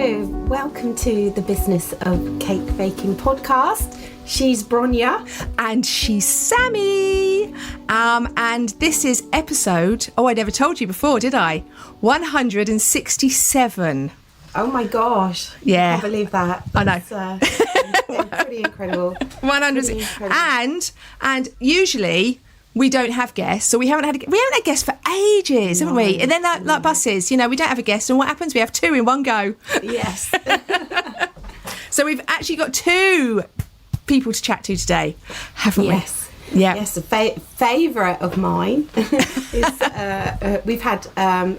Hello, welcome to the Business of Cake Baking podcast. She's Bronya. And she's Sammy. And this is episode, I never told you before, did I? 167. Oh my gosh. Yeah. I can't believe that. I know. Pretty incredible. 100. Pretty incredible. And usually we don't have guests, so we haven't had guests for ages, haven't we? And then like buses, we don't have a guest, and what happens? We have two in one go. Yes. So we've actually got two people to chat to today, haven't we? Yes. Yeah. Yes, a favourite of mine is we've had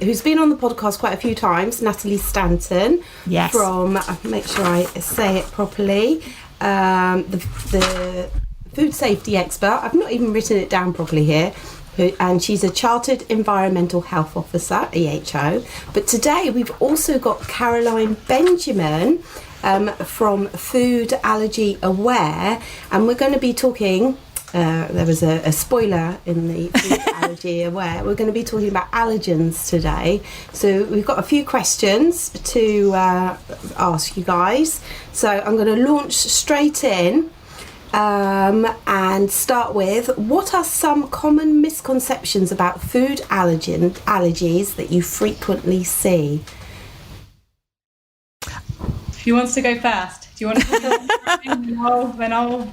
who's been on the podcast quite a few times, Natalie Stanton. Yes. From make sure I say it properly. The food safety expert. I've not even written it down properly here. And she's a Chartered Environmental Health Officer, EHO. But today we've also got Caroline Benjamin from Food Allergy Aware, and we're going to be talking. There was a spoiler in the Food Allergy Aware. We're going to be talking about allergens today. So we've got a few questions to ask you guys. So I'm going to launch straight in. And start with, what are some common misconceptions about food allergies that you frequently see? Who wants to go first? Do you want to go then I'll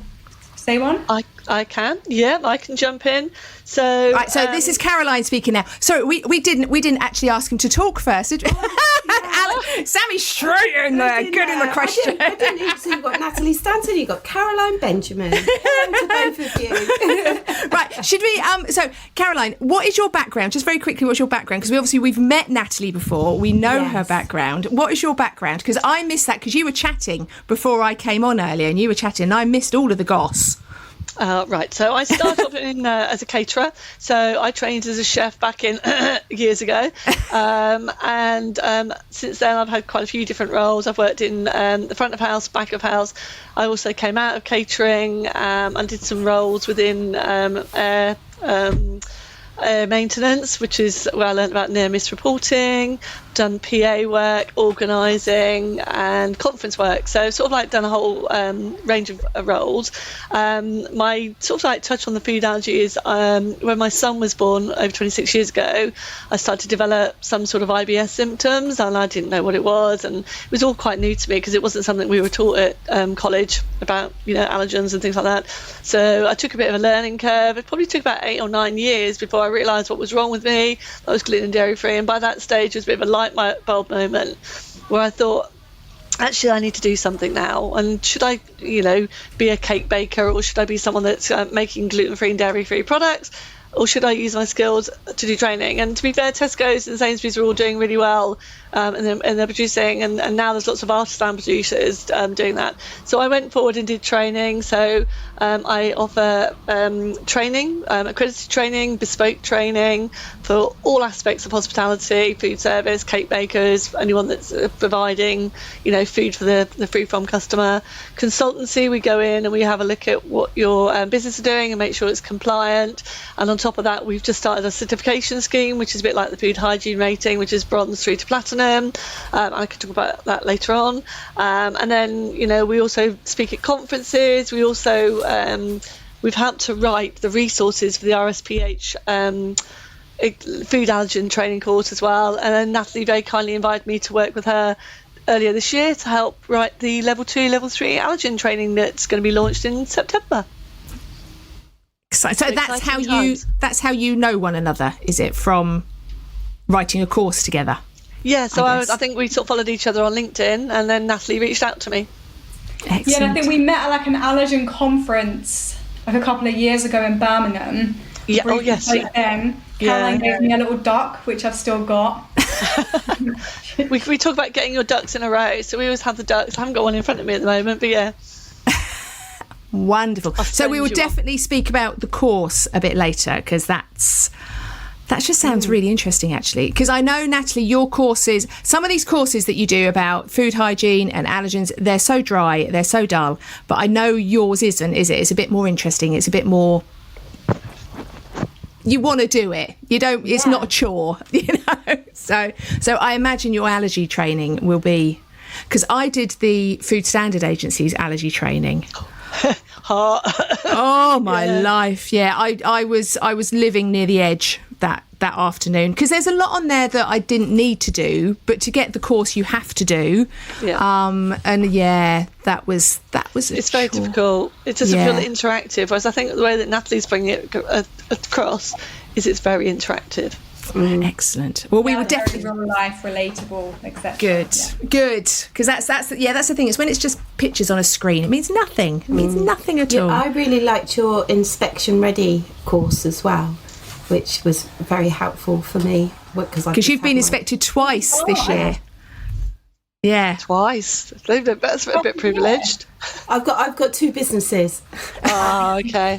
say one? I can. Yeah, I can jump in. So right, so this is Caroline speaking now. So we didn't actually ask him to talk first, did we? Sammy's straight in there, good in the question. I didn't even see. You've got Natalie Stanton, you've got Caroline Benjamin. Hello to both of you. Right, should we? So Caroline, what is your background? Just very quickly, what's your background? Because we've met Natalie before. We know her background. What is your background? Because I missed that because you were chatting before I came on earlier, and you were chatting, and I missed all of the goss. Right, so I started off as a caterer. So I trained as a chef back in years ago, and since then I've had quite a few different roles. I've worked in the front of house, back of house. I also came out of catering and did some roles within air maintenance, which is where I learned about near-miss reporting, done PA work, organising and conference work, so sort of like done a whole range of roles. My sort of like touch on the food allergy is when my son was born over 26 years ago, I started to develop some sort of IBS symptoms, and I didn't know what it was, and it was all quite new to me because it wasn't something we were taught at college about allergens and things like that. So I took a bit of a learning curve. It probably took about 8 or 9 years before I realised what was wrong with me. I was gluten and dairy free, and by that stage it was a bit of a light bulb moment where I thought, actually I need to do something now, and should I be a cake baker, or should I be someone that's making gluten-free and dairy-free products, or should I use my skills to do training? And to be fair, Tesco's and Sainsbury's are all doing really well, and they're producing, and now there's lots of artisan producers doing that. So I went forward and did training. So I offer training, accredited training, bespoke training for all aspects of hospitality, food service, cake bakers, anyone that's providing food for the food from customer. Consultancy, we go in and we have a look at what your business is doing and make sure it's compliant. And on top of that, we've just started a certification scheme, which is a bit like the food hygiene rating, which is bronze through to platinum. I can talk about that later on. And then, we also speak at conferences. We also, we've helped to write the resources for the RSPH food allergen training course as well. And then Natalie very kindly invited me to work with her earlier this year to help write the level 2, level 3 allergen training that's going to be launched in September. So that's how you know one another, is it, from writing a course together? Yeah, so I think we sort of followed each other on LinkedIn, and then Natalie reached out to me. Excellent. Yeah, and I think we met at like an allergen conference like a couple of years ago in Birmingham. Yeah, oh yes. Then Caroline gave me a little duck, which I've still got. we talk about getting your ducks in a row, so we always have the ducks. I haven't got one in front of me at the moment, but yeah. Wonderful. So we will definitely speak about the course a bit later, because that just sounds really interesting, actually. Because I know, Natalie, your courses, some of these courses that you do about food hygiene and allergens, they're so dry, they're so dull. But I know yours isn't, is it? It's a bit more interesting. It's a bit more... You want to do it. You don't. It's not a chore, So I imagine your allergy training will be... because I did the Food Standard Agency's allergy training. Oh my life, yeah. I was living near the edge that afternoon, because there's a lot on there that I didn't need to do, but to get the course you have to do. And yeah, that was it's very difficult. It doesn't feel interactive, whereas I think the way that Natalie's bringing it across is it's very interactive. Excellent. Well, we were definitely real life, relatable, etc. Good, because that's the thing. It's when it's just pictures on a screen. It means nothing. It means nothing at all. I really liked your inspection ready course as well, which was very helpful for me because you've been inspected twice this year. Yeah, twice. That's a bit privileged. I've got 2 businesses. Oh, okay.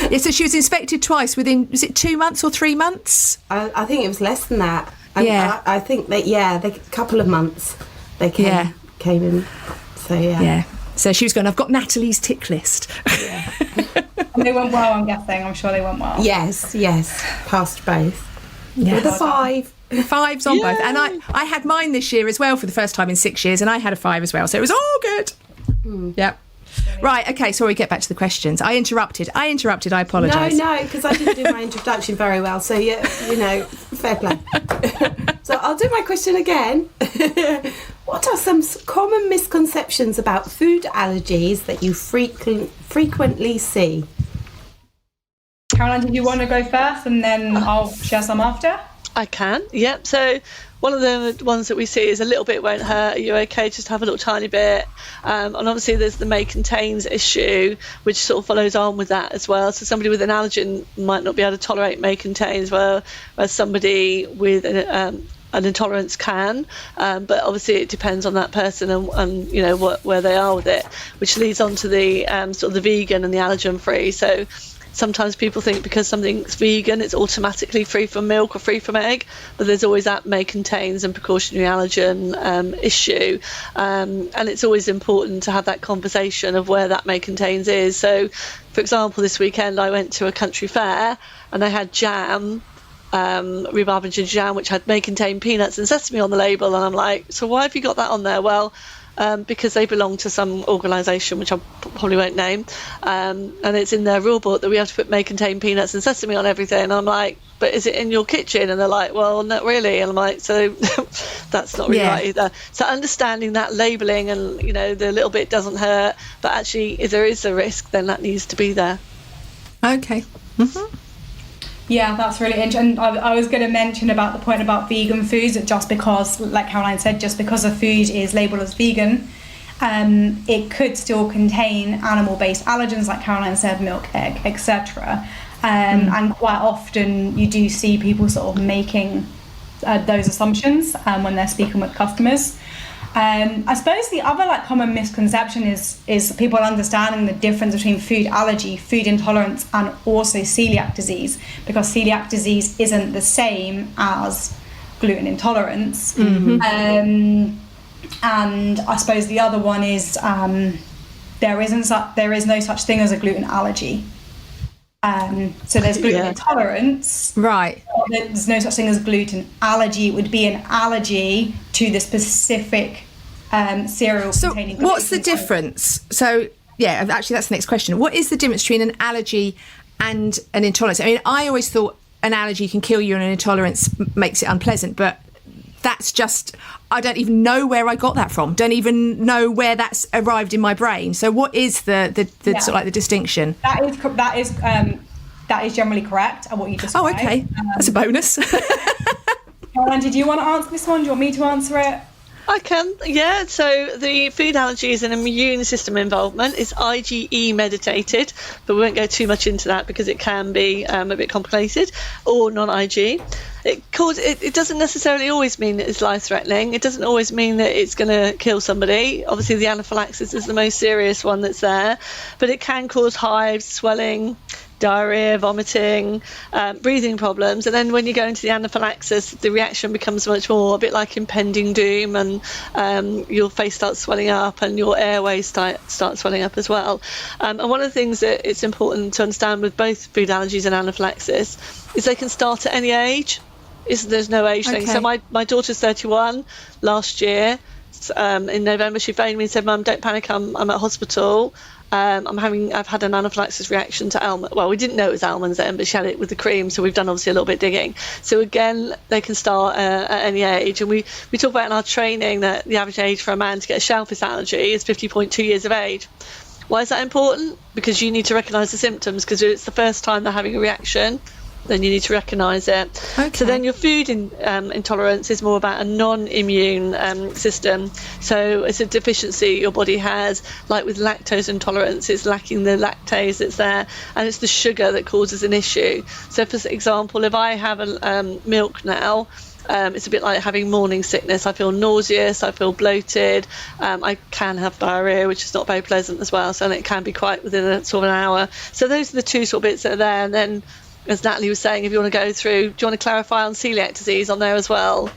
Yeah, so she was inspected twice within, was it 2 months or 3 months? I think it was less than that. I think that, a couple of months they came in. So, Yeah. So she was going, I've got Natalie's tick list. Yeah. And they went well, I'm guessing. I'm sure they went well. Yes. Passed both. Yes. With a 5. 5s on both. And I had mine this year as well for the first time in 6 years, and I had a 5 as well. So it was all good. Yep. Right, okay, sorry, get back to the questions. I interrupted, I apologise. No, because I didn't do my introduction very well, so, fair play. So I'll do my question again. What are some common misconceptions about food allergies that you frequently see? Caroline, did you want to go first and then I'll share some after? I can, yep. So one of the ones that we see is a little bit won't hurt. Are you okay? Just have a little tiny bit. And obviously there's the may contains issue, which sort of follows on with that as well. So somebody with an allergen might not be able to tolerate may contains, whereas somebody with an intolerance can. But obviously it depends on that person and where they are with it, which leads on to the sort of the vegan and the allergen free. So sometimes people think because something's vegan, it's automatically free from milk or free from egg, but there's always that may contains and precautionary allergen issue. And it's always important to have that conversation of where that may contains is. So, for example, this weekend I went to a country fair and they had jam, rhubarb and ginger jam, which may contain peanuts and sesame on the label. And I'm like, so why have you got that on there? Well, because they belong to some organisation which I probably won't name, and it's in their rule book that we have to put may contain peanuts and sesame on everything. And I'm like, but is it in your kitchen? And they're like, well, not really. And I'm like, so that's not really right either. So understanding that labelling and the little bit doesn't hurt, but actually if there is a risk, then that needs to be there. Okay. Mm-hmm. Yeah, that's really interesting. I was going to mention about the point about vegan foods, that just because, like Caroline said, just because a food is labelled as vegan, it could still contain animal-based allergens, like Caroline said, milk, egg, etc. And quite often you do see people sort of making those assumptions when they're speaking with customers. I suppose the other common misconception is people understanding the difference between food allergy, food intolerance, and also celiac disease, because celiac disease isn't the same as gluten intolerance. Mm-hmm. And I suppose the other one is there is no such thing as a gluten allergy. So there's gluten intolerance. Right. There's no such thing as gluten allergy. It would be an allergy to the specific cereal containing gluten. So what's the difference? So, yeah, actually that's the next question. What is the difference between an allergy and an intolerance? I mean, I always thought an allergy can kill you and an intolerance makes it unpleasant, but that's just, I don't even know where I got that from. Don't even know where that's arrived in my brain. So what is the sort of the distinction? That is generally correct. What you described. Oh, okay. That's a bonus. Caroline, did you want to answer this one? Do you want me to answer it? I can, yeah. So the food allergy is an immune system involvement. It's IgE mediated, but we won't go too much into that because it can be a bit complicated, or non-IgE. It doesn't necessarily always mean that it's life-threatening. It doesn't always mean that it's going to kill somebody. Obviously, the anaphylaxis is the most serious one that's there, but it can cause hives, swelling, diarrhea, vomiting, breathing problems. And then when you go into the anaphylaxis, the reaction becomes much more a bit like impending doom, and your face starts swelling up and your airways start swelling up as well. And one of the things that it's important to understand with both food allergies and anaphylaxis is they can start at any age. There's no age thing. So my daughter's 31 last year. In November, she phoned me and said, "Mum, don't panic. I'm at hospital. I've had an anaphylaxis reaction to almond." Well, we didn't know it was almonds then, but she had it with the cream, so we've done obviously a little bit digging. So again, they can start at any age, and we talk about in our training that the average age for a man to get a shellfish allergy is 50.2 years of age. Why is that important? Because you need to recognise the symptoms, because it's the first time they're having a reaction. Then you need to recognise it. Okay. So then your food intolerance is more about a non-immune system. So it's a deficiency your body has, like with lactose intolerance, it's lacking the lactase that's there, and it's the sugar that causes an issue. So for example, if I have milk now, it's a bit like having morning sickness. I feel nauseous, I feel bloated, I can have diarrhea, which is not very pleasant as well, so it can be quite within a sort of an hour. So those are the two sort of bits that are there. And then, as Natalie was saying, if you want to go through, do you want to clarify on celiac disease on there as well,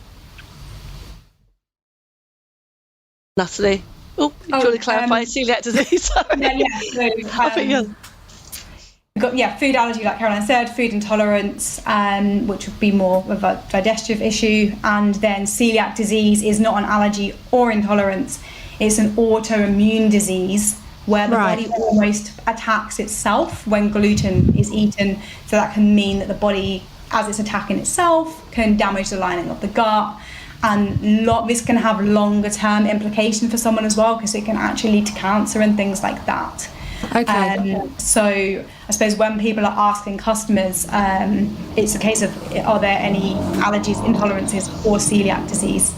Natalie? Do you want to clarify celiac disease? Sorry. We've got food allergy, like Caroline said, food intolerance, which would be more of a digestive issue, and then celiac disease is not an allergy or intolerance; it's an autoimmune disease where the body almost attacks itself when gluten is eaten. So that can mean that the body, as it's attacking itself, can damage the lining of the gut. And this can have longer term implication for someone as well, because it can actually lead to cancer and things like that. Okay. So I suppose when people are asking customers, it's a case of, are there any allergies, intolerances, or celiac disease?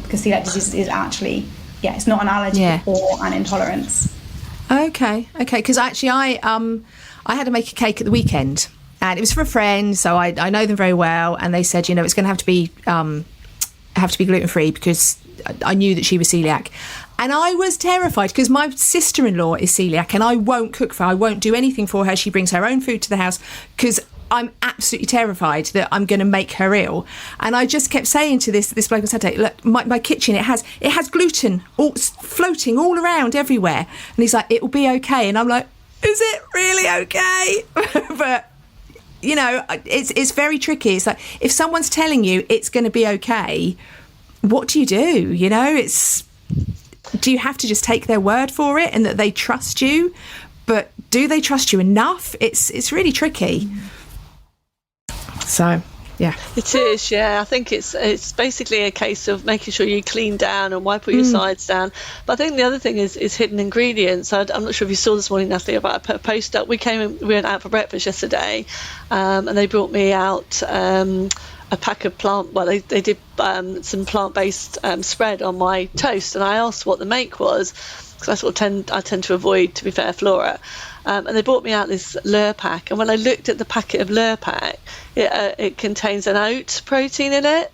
Because celiac disease is actually, it's not an allergy or an intolerance. Okay. Because actually, I had to make a cake at the weekend, and it was for a friend, so I know them very well, and they said, it's going to have to be gluten free, because I knew that she was celiac, and I was terrified because my sister-in-law is celiac, and I won't cook for her. I won't do anything for her. She brings her own food to the house because I'm absolutely terrified that I'm going to make her ill. And I just kept saying to this bloke on Saturday, look, my kitchen, it has gluten floating all around everywhere. And he's like, it will be okay. And I'm like, is it really okay? But, it's very tricky. It's like, if someone's telling you it's going to be okay, what do you do? Do you have to just take their word for it and that they trust you? But do they trust you enough? It's really tricky. So, yeah. It is, I think it's basically a case of making sure you clean down and wipe all your sides down. But I think the other thing is hidden ingredients. I'm not sure if you saw this morning, Natalie, about I put a post up. We went out for breakfast yesterday, and they brought me out a pack of they did some plant-based spread on my toast, and I asked what the make was, because I tend to avoid, to be fair, Flora. And they brought me out this Lurpak, and when I looked at the packet of Lurpak, it contains an oat protein in it.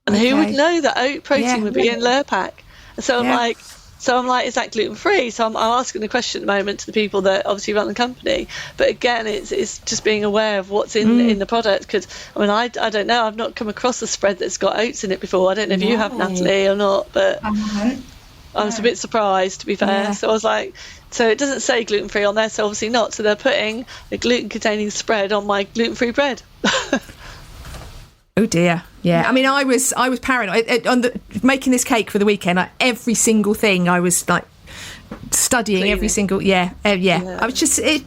And who would know that oat protein would be in Lurpak? And so I'm like, is that gluten free? So I'm asking the question at the moment to the people that obviously run the company. But again, it's just being aware of what's in the product, because I don't know, I've not come across a spread that's got oats in it before. I don't know if you have, Natalie, or not, but I haven't. I was a bit surprised, to be fair. So I was like, so it doesn't say gluten free on there, so obviously not. So they're putting a gluten containing spread on my gluten free bread. Oh dear. Yeah. I mean, I was paranoid on making this cake for the weekend. Like, every single thing I was like studying, every single I was just I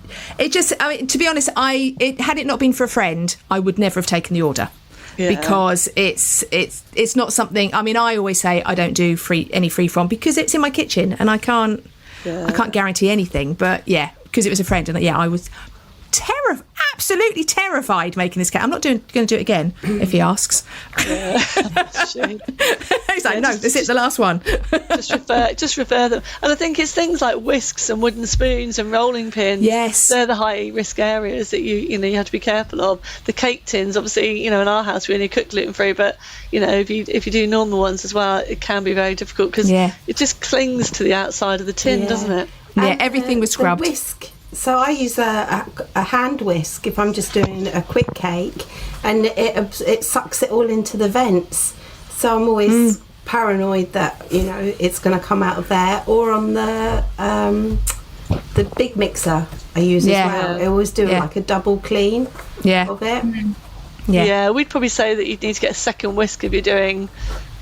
mean, to be honest, had it not been for a friend, I would never have taken the order. Because it's not something. I mean, I always say I don't do any free from, because it's in my kitchen and I can't guarantee anything. But because it was a friend, and I was absolutely terrified making this cake. I'm not going to do it again if he asks. He's like, no, this is the last one. just refer them. And I think it's things like whisks and wooden spoons and rolling pins. Yes, they're the high risk areas that you have to be careful of. The cake tins, obviously, in our house we only cook gluten free, but if you do normal ones as well, it can be very difficult, because it just clings to the outside of the tin, doesn't it? And everything was scrubbed. The whisk. So I use a hand whisk if I'm just doing a quick cake, and it sucks it all into the vents. So I'm always paranoid that it's going to come out of there, or on the big mixer I use as well. I always do like a double clean of it. Yeah, we'd probably say that you'd need to get a second whisk if you're doing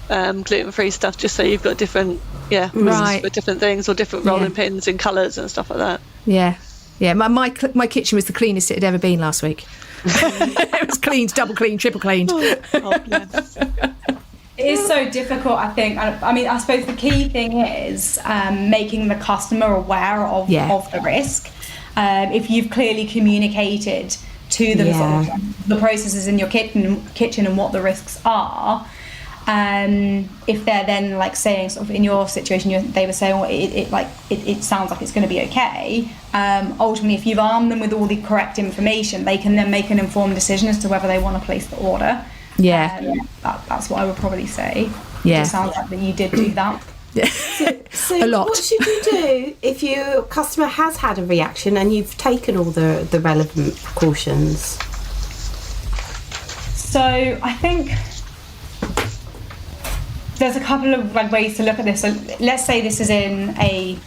gluten-free stuff, just so you've got different whisks for different things, or different rolling pins and colours and stuff like that. Yeah. My kitchen was the cleanest it had ever been last week. It was cleaned, double cleaned, triple cleaned. It is so difficult, I think. I mean, I suppose the key thing is making the customer aware of the risk. If you've clearly communicated to them sort of the processes in your kitchen and what the risks are, if they're then like saying, sort of in your situation, they were saying, well, it sounds like it's going to be okay. Ultimately, if you've armed them with all the correct information, they can then make an informed decision as to whether they want to place the order. That's what I would probably say. It just sounds like that you did do that. So a lot. What should you do if your customer has had a reaction and you've taken all the relevant precautions? So I think there's a couple of ways to look at this. So let's say this is in a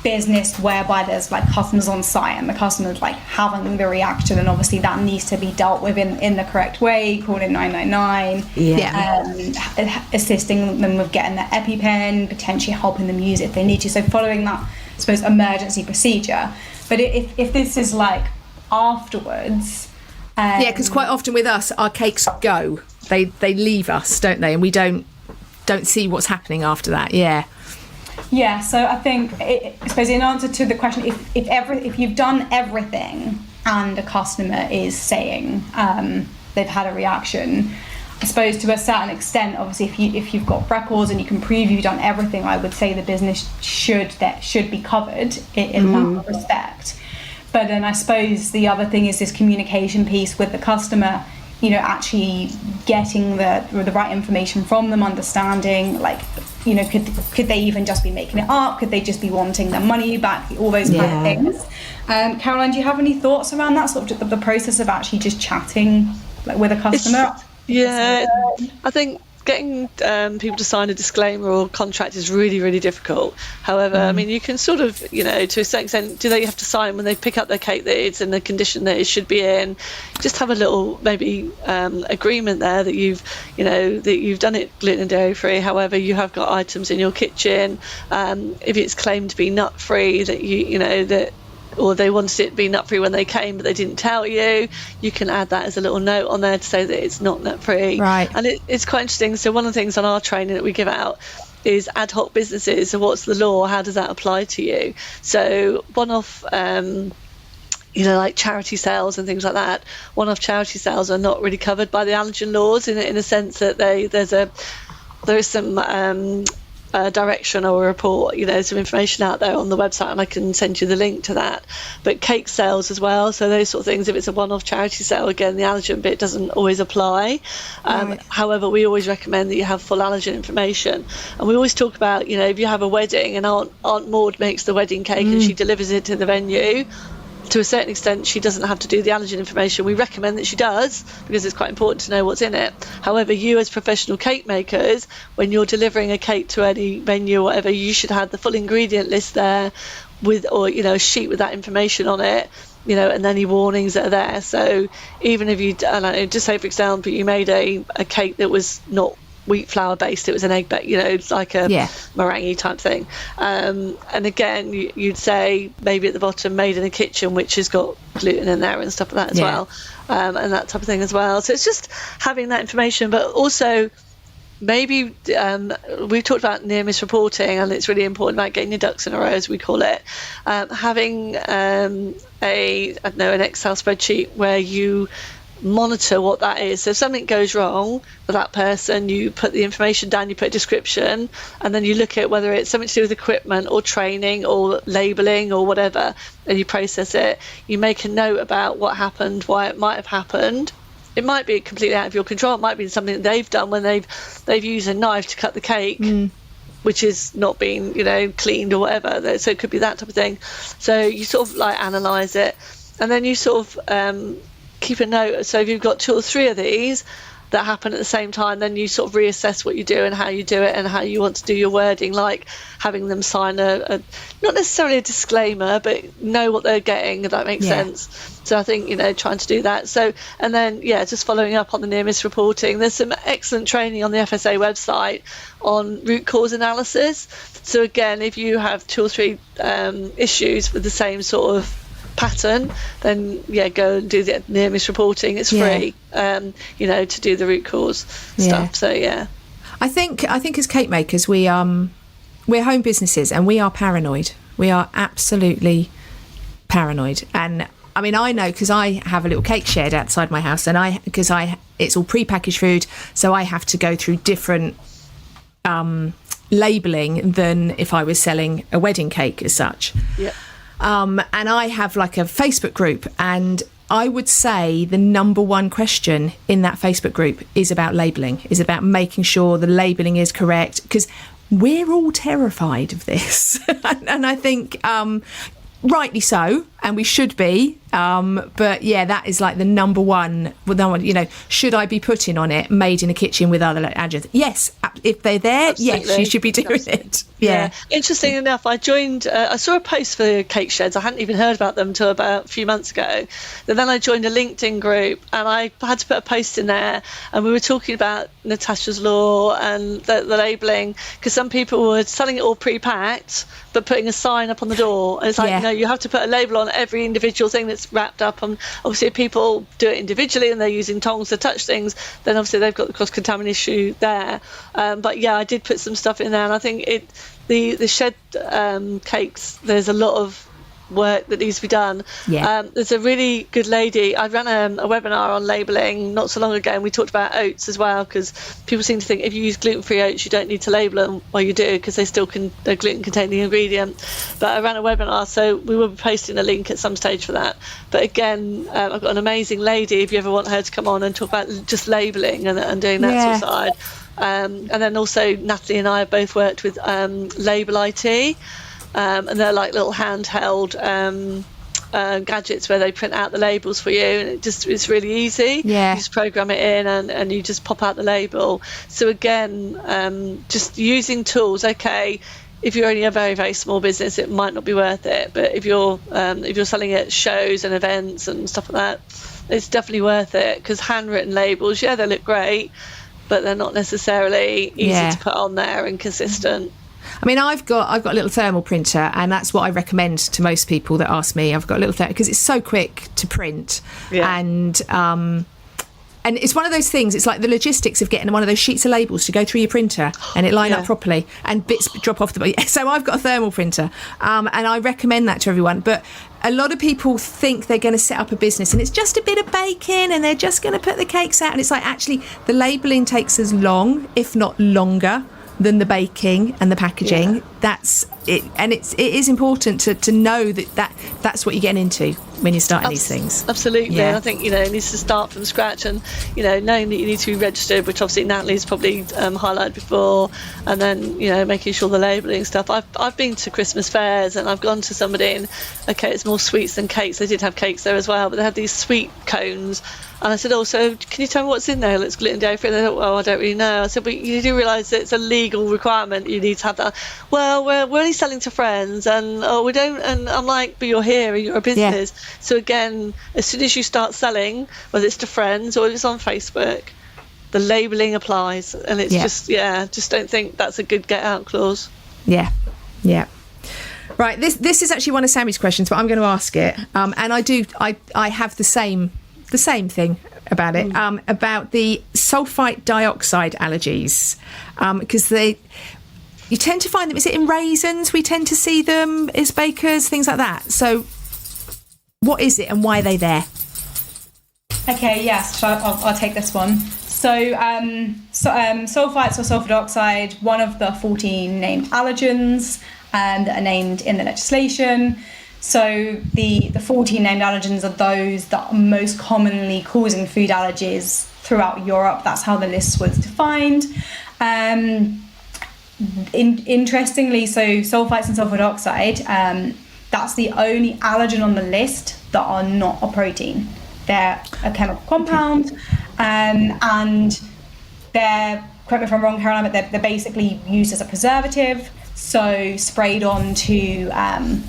business whereby there's like customers on site and the customer's like having the reaction, and obviously that needs to be dealt with in the correct way, calling 999, assisting them with getting their EpiPen, potentially helping them use it if they need to, so following that, I suppose, emergency procedure. But if this is like afterwards, because quite often with us our cakes go, they leave us, don't they, and we don't see what's happening after that. Yeah, so I think, I suppose in answer to the question, if you've done everything and a customer is saying they've had a reaction, I suppose to a certain extent, obviously, if you've got records and you can prove you've done everything, I would say the business should be covered in that respect. But then I suppose the other thing is this communication piece with the customer. You know, actually getting the right information from them, understanding, like, you know, could they even just be making it up? Could they just be wanting their money back? All those kind of things. Caroline, do you have any thoughts around that sort of the process of actually just chatting like with a customer? I think getting people to sign a disclaimer or contract is really, really difficult. However, I mean, you can sort of, you know, to a certain extent, do they have to sign when they pick up their cake that it's in the condition that it should be in? Just have a little maybe agreement there that you've done it gluten and dairy free. However, you have got items in your kitchen. If it's claimed to be nut free, that or they wanted it to be nut free when they came but they didn't tell you, you can add that as a little note on there to say that it's not nut free. Right. And it's quite interesting. So one of the things on our training that we give out is ad hoc businesses. So what's the law? How does that apply to you? So one-off like charity sales and things like that, one-off charity sales are not really covered by the allergen laws in a sense that there is some direction or a report, some information out there on the website, and I can send you the link to that. But cake sales as well, so those sort of things, if it's a one-off charity sale, again, the allergen bit doesn't always apply. Right. However, we always recommend that you have full allergen information, and we always talk about, if you have a wedding and Aunt Maud makes the wedding cake and she delivers it to the venue, to a certain extent, she doesn't have to do the allergen information. We recommend that she does, because it's quite important to know what's in it. However, you as professional cake makers, when you're delivering a cake to any venue or whatever, you should have the full ingredient list there or a sheet with that information on it, and any warnings that are there. So even if you, just say for example, you made a cake that was not wheat flour based, it was an egg bake, it's like a meringue type thing, and again you'd say maybe at the bottom, made in a kitchen, which has got gluten in there and stuff like that as well, and that type of thing as well. So it's just having that information, but also maybe we've talked about near miss reporting, and it's really important about getting your ducks in a row, as we call it. Having an Excel spreadsheet where you monitor what that is. So if something goes wrong for that person, you put the information down, you put a description, and then you look at whether it's something to do with equipment or training or labelling or whatever, and you process it. You make a note about what happened, why it might have happened. It might be completely out of your control. It might be something that they've done when they've used a knife to cut the cake, which is not being cleaned or whatever. So it could be that type of thing. So you sort of like analyse it, and then you sort of keep a note. So if you've got 2 or 3 of these, that happen at the same time, then you sort of reassess what you do and how you do it and how you want to do your wording, like having them sign a not necessarily a disclaimer, but know what they're getting, if that makes sense. So I think, trying to do that. So, and then, just following up on the near miss reporting, there's some excellent training on the FSA website on root cause analysis. So again, if you have 2 or 3 issues with the same sort of pattern, then go and do the near miss reporting. It's free, to do the root cause stuff. So I think as cake makers, we're home businesses and we are paranoid. We are absolutely paranoid. And I mean, I know because I have a little cake shed outside my house, and it's all pre-packaged food, so I have to go through different labelling than if I was selling a wedding cake as such. Yeah. And I have like a Facebook group, and I would say the number one question in that Facebook group is about labelling, is about making sure the labelling is correct, because we're all terrified of this. And I think rightly so, and we should be. But that is like the number one. Should I be putting on it made in a kitchen with other allergens? Yes, if they're there, absolutely. Yes, you should be doing it. Yeah. Interesting enough, I joined. I saw a post for cake sheds. I hadn't even heard about them until about a few months ago. And then I joined a LinkedIn group, and I had to put a post in there, and we were talking about Natasha's Law and the labelling, because some people were selling it all pre-packed, but putting a sign up on the door, and it's like, no, you have to put a label on every individual thing that's wrapped up. And obviously if people do it individually and they're using tongs to touch things, then obviously they've got the cross-contamination issue there. But I did put some stuff in there, and I think the shed cakes, there's a lot of work that needs to be done. There's a really good lady. I ran a webinar on labelling not so long ago, and we talked about oats as well, because people seem to think if you use gluten-free oats you don't need to label them. Well, you do, because they're gluten-containing ingredient. But I ran a webinar, so we will be posting a link at some stage for that. But again, I've got an amazing lady, if you ever want her to come on and talk about just labelling and doing that sort of side. And then also Natalie and I have both worked with Label IT. And they're like little handheld gadgets where they print out the labels for you, and it's really easy. You just program it in and you just pop out the label. So again, just using tools. Okay, if you're only a very, very small business, it might not be worth it, but if you're selling at shows and events and stuff like that, it's definitely worth it, because handwritten labels, they look great, but they're not necessarily easy to put on there and consistent. I mean, I've got a little thermal printer, and that's what I recommend to most people that ask me. I've got a little thermal, because it's so quick to print, and it's one of those things. It's like the logistics of getting one of those sheets of labels to go through your printer and it line up properly, and bits drop off the bottom. So I've got a thermal printer, and I recommend that to everyone. But a lot of people think they're going to set up a business and it's just a bit of baking and they're just going to put the cakes out, and it's like, actually the labelling takes as long, if not longer, than the baking and the packaging. That's it, and it is important to know that's what you're getting into when you're starting these things. Absolutely. I think it needs to start from scratch, and knowing that you need to be registered, which obviously Natalie's probably highlighted before, and then making sure the labelling stuff. I've been to Christmas fairs, and I've gone to somebody, and it's more sweets than cakes. They did have cakes there as well, but they had these sweet cones. And I said, so can you tell me what's in there? It's gluten dairy-free. They thought, well, I don't really know. I said, but you do realise that it's a legal requirement. You need to have that. Well, we're only selling to friends, and we don't. And I'm like, but you're here, you're a business. So again, as soon as you start selling, whether it's to friends or it's on Facebook, the labelling applies. And it's just don't think that's a good get-out clause. Yeah. Right, this is actually one of Sammy's questions, but I'm going to ask it. And I have the same thing about it, about the sulfite dioxide allergies, because you tend to find them, is it in raisins we tend to see them as bakers, things like that? So what is it and why are they there? Okay, yes, so I'll take this one. So sulfites or sulfur dioxide, one of the 14 named allergens that are named in the legislation. So the 14 named allergens are those that are most commonly causing food allergies throughout Europe. That's how the list was defined. Interestingly, so sulfites and sulfur dioxide, that's the only allergen on the list that are not a protein. They're a chemical compound, and they're, correct me if I'm wrong, Caroline, but they're basically used as a preservative. So sprayed onto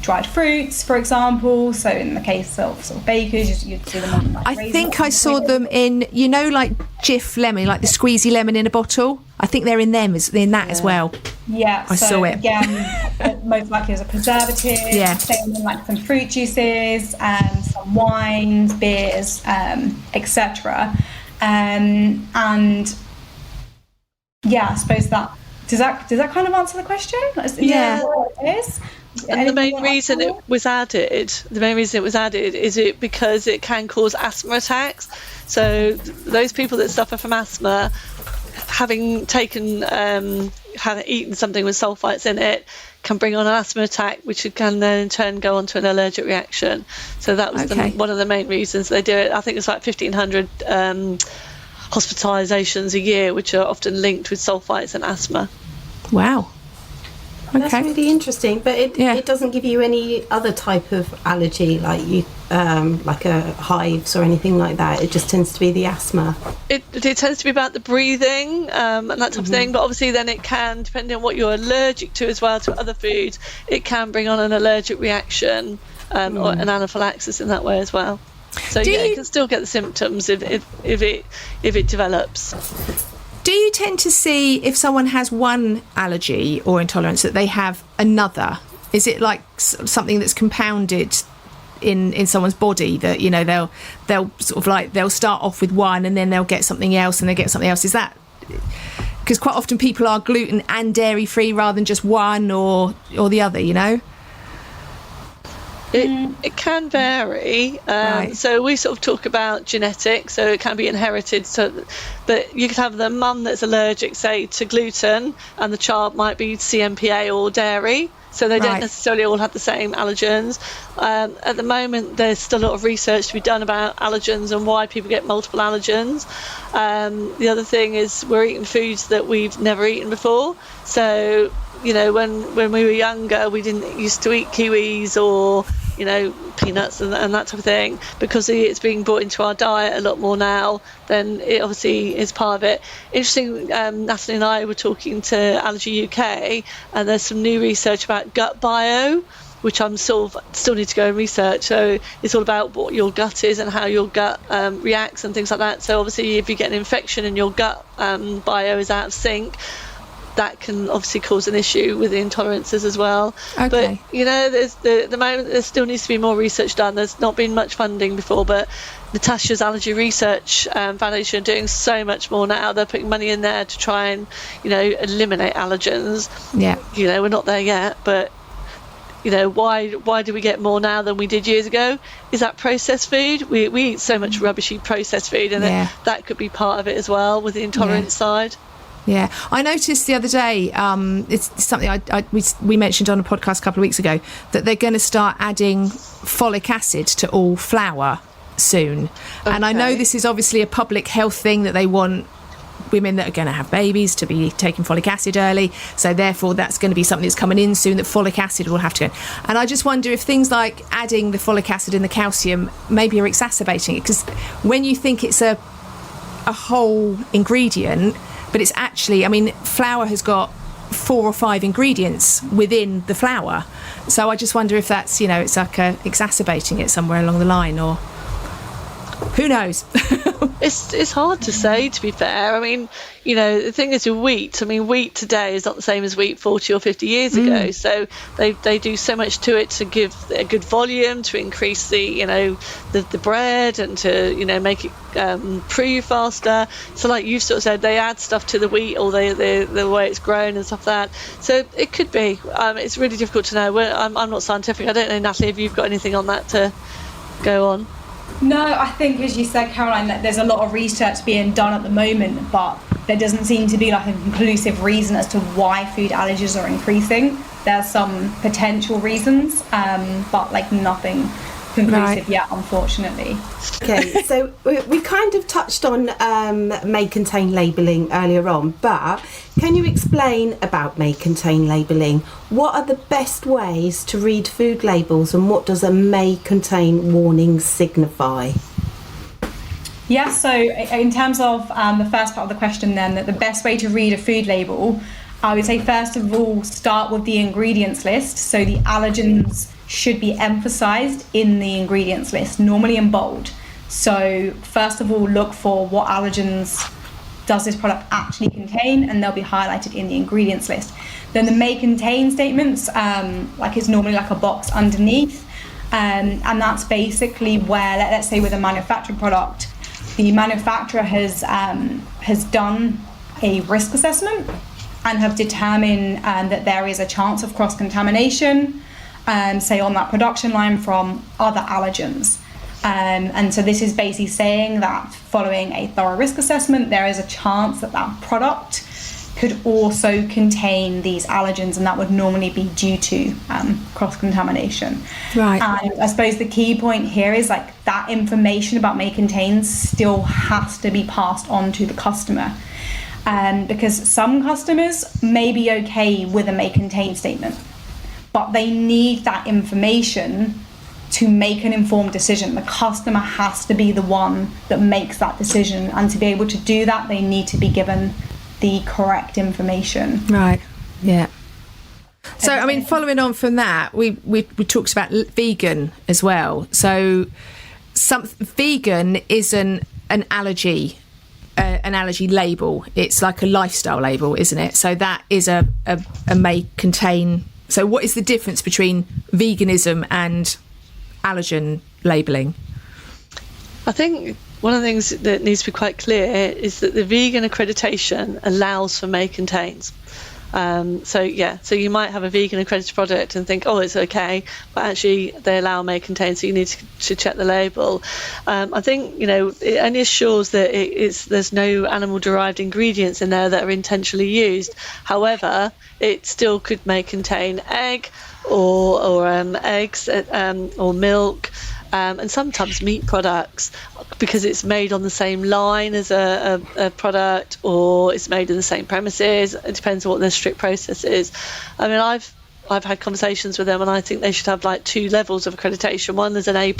dried fruits, for example. So in the case of sort of bakers, you'd see them on like I think I saw them in, like Jif lemon, like the squeezy lemon in a bottle. I think they're in that as well. Yeah, I saw it. Again, most likely as a preservative. Yeah. Same in like some fruit juices, some wines, beers, etc. And yeah, I suppose that does that kind of answer the question? Yeah. What it is. And the main reason it was added is it because it can cause asthma attacks. So those people that suffer from asthma, having taken having eaten something with sulfites in it, can bring on an asthma attack, which can then in turn go on to an allergic reaction. So that was one of the main reasons they do it. I think it's like 1,500 hospitalisations a year, which are often linked with sulfites and asthma. Wow. Okay. That's really interesting, but it doesn't give you any other type of allergy, like like a hives or anything like that. It just tends to be the asthma. It tends to be about the breathing and that type of thing, but obviously then it can, depending on what you're allergic to as well, to other foods, it can bring on an allergic reaction or an anaphylaxis in that way as well. So you can still get the symptoms if it develops. Do you tend to see if someone has one allergy or intolerance that they have another? Is it like something that's compounded in someone's body that they'll sort of like they'll start off with one and then they'll get something else and they get something else? Is that because quite often people are gluten and dairy free rather than just one or the other? It can vary. Right. So we sort of talk about genetics, so it can be inherited. But you could have the mum that's allergic, say, to gluten, and the child might be CMPA or dairy. So they don't necessarily all have the same allergens. At the moment, there's still a lot of research to be done about allergens and why people get multiple allergens. The other thing is we're eating foods that we've never eaten before. So, when we were younger, we didn't used to eat kiwis or, peanuts and that type of thing. Because it's being brought into our diet a lot more now, then it obviously is part of it. Interesting, Natalie and I were talking to Allergy UK, and there's some new research about gut bio, which I'm still need to go and research. So it's all about what your gut is and how your gut reacts and things like that. So obviously if you get an infection and your gut bio is out of sync, that can obviously cause an issue with the intolerances as well. Okay. But there's the moment there still needs to be more research done. There's not been much funding before, but Natasha's Allergy Research Foundation are doing so much more now. They're putting money in there to try and eliminate allergens. Yeah. We're not there yet, but why do we get more now than we did years ago? Is that processed food? We eat so much rubbishy processed food, and that could be part of it as well with the intolerance side. Yeah, I noticed the other day, it's something we mentioned on a podcast a couple of weeks ago, that they're going to start adding folic acid to all flour soon. Okay. And I know this is obviously a public health thing, that they want women that are going to have babies to be taking folic acid early. So therefore, that's going to be something that's coming in soon, that folic acid will have to go. And I just wonder if things like adding the folic acid and the calcium maybe are exacerbating it. Because when you think it's a whole ingredient, but it's actually, flour has got 4 or 5 ingredients within the flour. So I just wonder if that's, it's like exacerbating it somewhere along the line, or who knows? It's hard to say, to be fair. The thing is with wheat, wheat today is not the same as wheat 40 or 50 years ago. So they do so much to it to give a good volume, to increase the bread, and to make it prove faster. So like you've sort of said, they add stuff to the wheat, or the way it's grown and stuff like that. So it could be. It's really difficult to know. I'm not scientific. I don't know, Natalie, if you've got anything on that to go on. No, I think, as you said, Caroline, that there's a lot of research being done at the moment, but there doesn't seem to be like a conclusive reason as to why food allergies are increasing. There's some potential reasons, but like nothing conclusive yet, unfortunately. Okay, so we kind of touched on may contain labelling earlier on, but can you explain about may contain labelling? What are the best ways to read food labels, and what does a may contain warning signify? Yeah, so in terms of the first part of the question then, that the best way to read a food label, I would say first of all start with the ingredients list. So the allergens should be emphasized in the ingredients list, normally in bold. So first of all, look for what allergens does this product actually contain, and they'll be highlighted in the ingredients list. Then the may contain statements, like it's normally like a box underneath, and that's basically where, let's say with a manufactured product, the manufacturer has done a risk assessment and have determined that there is a chance of cross-contamination, say on that production line from other allergens. And so this is basically saying that following a thorough risk assessment, there is a chance that that product could also contain these allergens, and that would normally be due to cross-contamination. Right. And I suppose the key point here is like that information about may contain still has to be passed on to the customer. Because some customers may be okay with a may contain statement, but they need that information to make an informed decision. The customer has to be the one that makes that decision, and to be able to do that, they need to be given the correct information. Right. Yeah. So, I mean, following on from that, we talked about vegan as well. So, vegan isn't an allergy label. It's like a lifestyle label, isn't it? So that is a may contain. So, what is the difference between veganism and allergen labelling? I think one of the things that needs to be quite clear is that the vegan accreditation allows for may contains. So you might have a vegan accredited product and think, oh, it's okay, but actually they allow may contain, so you need to check the label. I think, it only assures that there's no animal derived ingredients in there that are intentionally used. However, it still could may contain egg or eggs or milk. And sometimes meat products, because it's made on the same line as a product, or it's made in the same premises. It depends on what their strict process is. I mean, I've had conversations with them, and I think they should have like 2 levels of accreditation. One is an A+,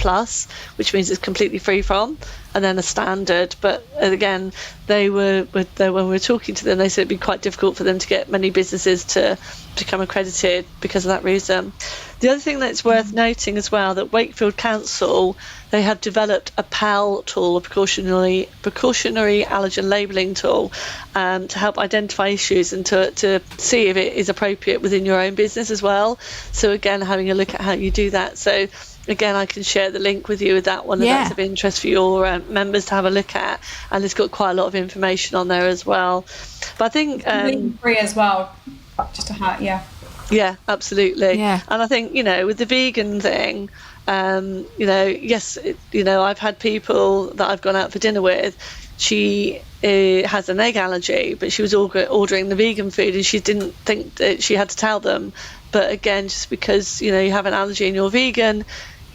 which means it's completely free from, and then a standard. But again, when we were talking to them, they said it'd be quite difficult for them to get many businesses to become accredited because of that reason. The other thing that's worth noting as well, that Wakefield Council, they have developed a PAL tool, a precautionary allergen labelling tool, to help identify issues and to see if it is appropriate within your own business as well. So again, having a look at how you do that. So again, I can share the link with you with that one, if that's of interest for your members to have a look at. And it's got quite a lot of information on there as well. But I think free as well, just to have, Yeah, absolutely. Yeah. And I think, with the vegan thing, yes, I've had people that I've gone out for dinner with. She has an egg allergy, but she was ordering the vegan food, and she didn't think that she had to tell them. But again, just because, you have an allergy and you're vegan,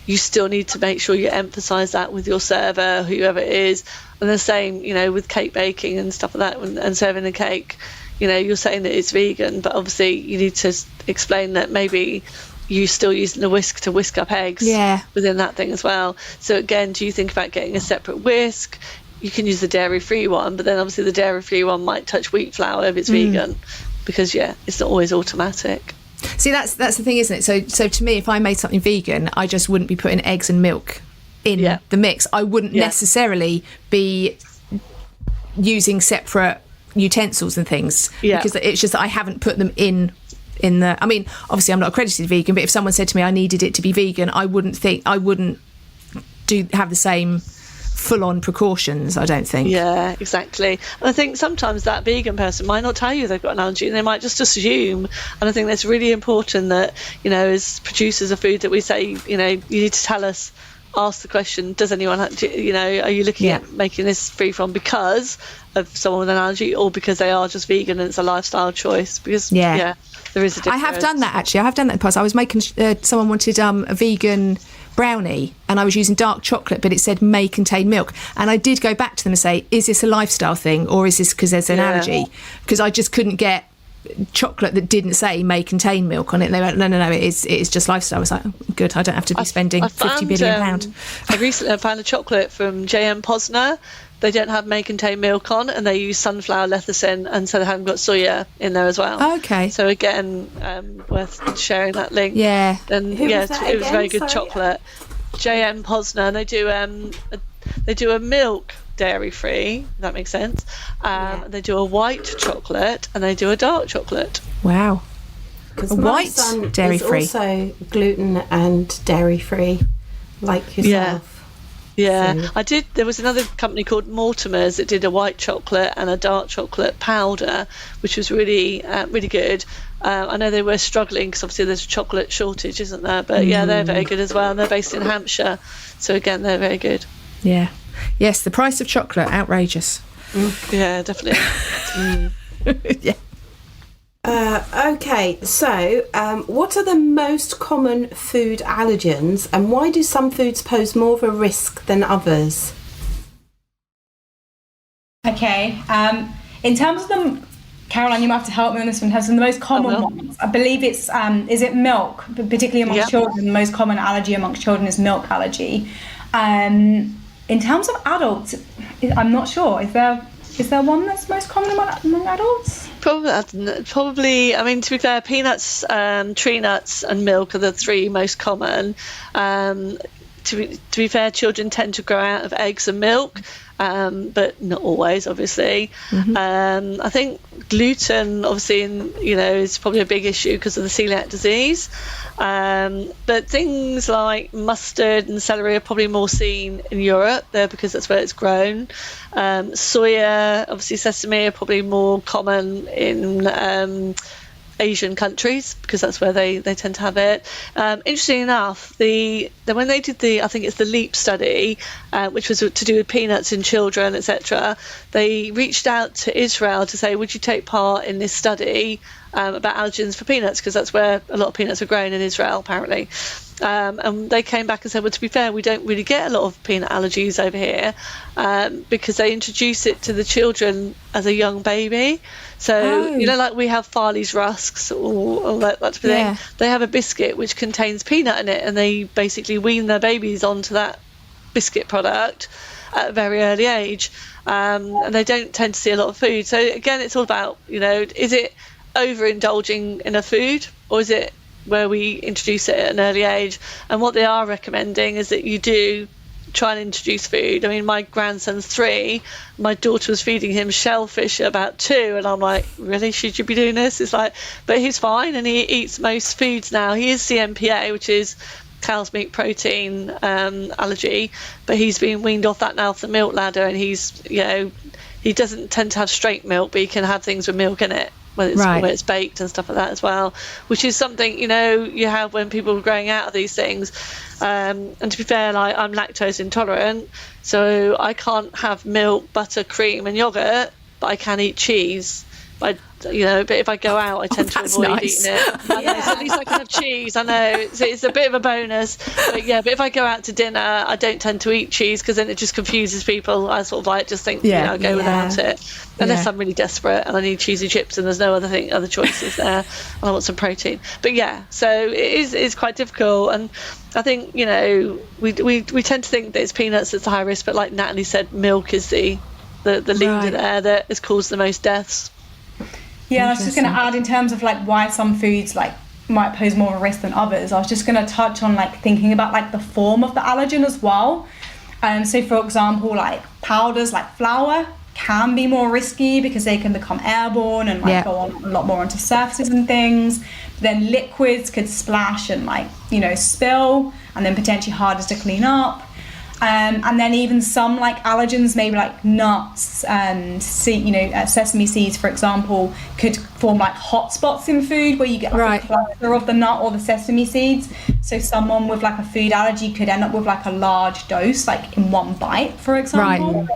you still need to make sure you emphasise that with your server, whoever it is. And the same, with cake baking and stuff like that, and serving a cake. You're saying that it's vegan, but obviously you need to explain that maybe you're still using the whisk to whisk up eggs within that thing as well. So again, do you think about getting a separate whisk? You can use the dairy-free one, but then obviously the dairy-free one might touch wheat flour if it's vegan, because it's not always automatic. See, that's the thing, isn't it? So to me, if I made something vegan, I just wouldn't be putting eggs and milk in the mix. I wouldn't necessarily be using separate utensils and things, because it's just that I haven't put them in the. I mean, obviously I'm not accredited vegan, but if someone said to me I needed it to be vegan, I wouldn't have the same full-on precautions, I don't think. Yeah, exactly. And I think sometimes that vegan person might not tell you they've got an allergy, and they might just assume. And I think that's really important that, as producers of food, that we say, you need to tell us, ask the question, does anyone are you looking at making this free from because of someone with an allergy, or because they are just vegan and it's a lifestyle choice? Because there is a difference. I have done that, actually. I have done that in the past. I was making someone wanted a vegan brownie, and I was using dark chocolate, but it said may contain milk, and I did go back to them and say, is this a lifestyle thing, or is this because there's an allergy? Because I just couldn't get chocolate that didn't say may contain milk on it. And they went, no, it is just lifestyle. I was like, oh, good, I don't have to be spending £50 billion. I recently found a chocolate from J.M. Posner. They don't have may contain milk on, and they use sunflower lecithin, and so they haven't got soya in there as well. Okay. So again, worth sharing that link. Yeah. And it was very good chocolate. J.M. Posner, and they do a milk dairy free, if that makes sense. They do a white chocolate and they do a dark chocolate. Wow. Because white dairy free. Also gluten and dairy free, like yourself. Yeah, I did. There was another company called Mortimer's that did a white chocolate and a dark chocolate powder, which was really good. I know they were struggling because obviously there's a chocolate shortage, isn't there? But yeah, they're very good as well. And they're based in Hampshire, so again, they're very good. Yeah. Yes, the price of chocolate, outrageous. Yeah, definitely. Yeah. Okay, so what are the most common food allergens, and why do some foods pose more of a risk than others? Okay, in terms of them, Caroline, you might have to help me on this one. In terms of the most common ones, I believe it's, is it milk, particularly amongst children? The most common allergy amongst children is milk allergy. In terms of adults, I'm not sure. Is there one that's most common among adults? Probably. I mean, to be fair, peanuts, tree nuts, and milk are the three most common. To be fair, children tend to grow out of eggs and milk, but not always, obviously. I think gluten, obviously, is probably a big issue because of the celiac disease. But things like mustard and celery are probably more seen in Europe there because that's where it's grown. Soya, obviously sesame, are probably more common in Asian countries because that's where they tend to have it. Interesting enough, when they did I think it's the LEAP study, which was to do with peanuts in children, etc., they reached out to Israel to say, would you take part in this study about allergens for peanuts, because that's where a lot of peanuts are grown in Israel apparently. And they came back and said, well, to be fair, we don't really get a lot of peanut allergies over here because they introduce it to the children as a young baby. So, like we have Farley's rusks or that type of thing. They have a biscuit which contains peanut in it, and they basically wean their babies onto that biscuit product at a very early age. And they don't tend to see a lot of food. So again, it's all about, is it overindulging in a food, or is it where we introduce it at an early age? And what they are recommending is that you do try and introduce food. I mean, my grandson's 3, my daughter was feeding him shellfish at about 2, and I'm like, really, should you be doing this? It's like, but he's fine and he eats most foods now. He is CMPA, which is cow's meat protein allergy, but he's been weaned off that now off the milk ladder, and he's, he doesn't tend to have straight milk, but he can have things with milk in it when it's baked and stuff like that as well, which is something you have when people are growing out of these things. And to be fair, I'm lactose intolerant, so I can't have milk, butter, cream and yogurt, but I can eat cheese. But if I go out, I tend to avoid eating it. So at least I can have cheese. I know it's a bit of a bonus, but if I go out to dinner, I don't tend to eat cheese because then it just confuses people. I sort of just think, I'll go without it, unless I'm really desperate and I need cheesy chips and there's no other choices there, and I want some protein. But so it's quite difficult, and I think we tend to think that it's peanuts that's the high risk, but like Natalie said, milk is the leader there that has caused the most deaths. Yeah, I was just going to add in terms of why some foods might pose more of a risk than others. I was just going to touch on thinking about the form of the allergen as well. So for example, powders like flour can be more risky because they can become airborne and go on a lot more onto surfaces and things. But then liquids could splash and spill, and then potentially harder to clean up. And then even some allergens, maybe nuts and sesame seeds, for example, could form hot spots in food where you get a cluster of the nut or the sesame seeds. So someone with a food allergy could end up with a large dose in one bite, for example.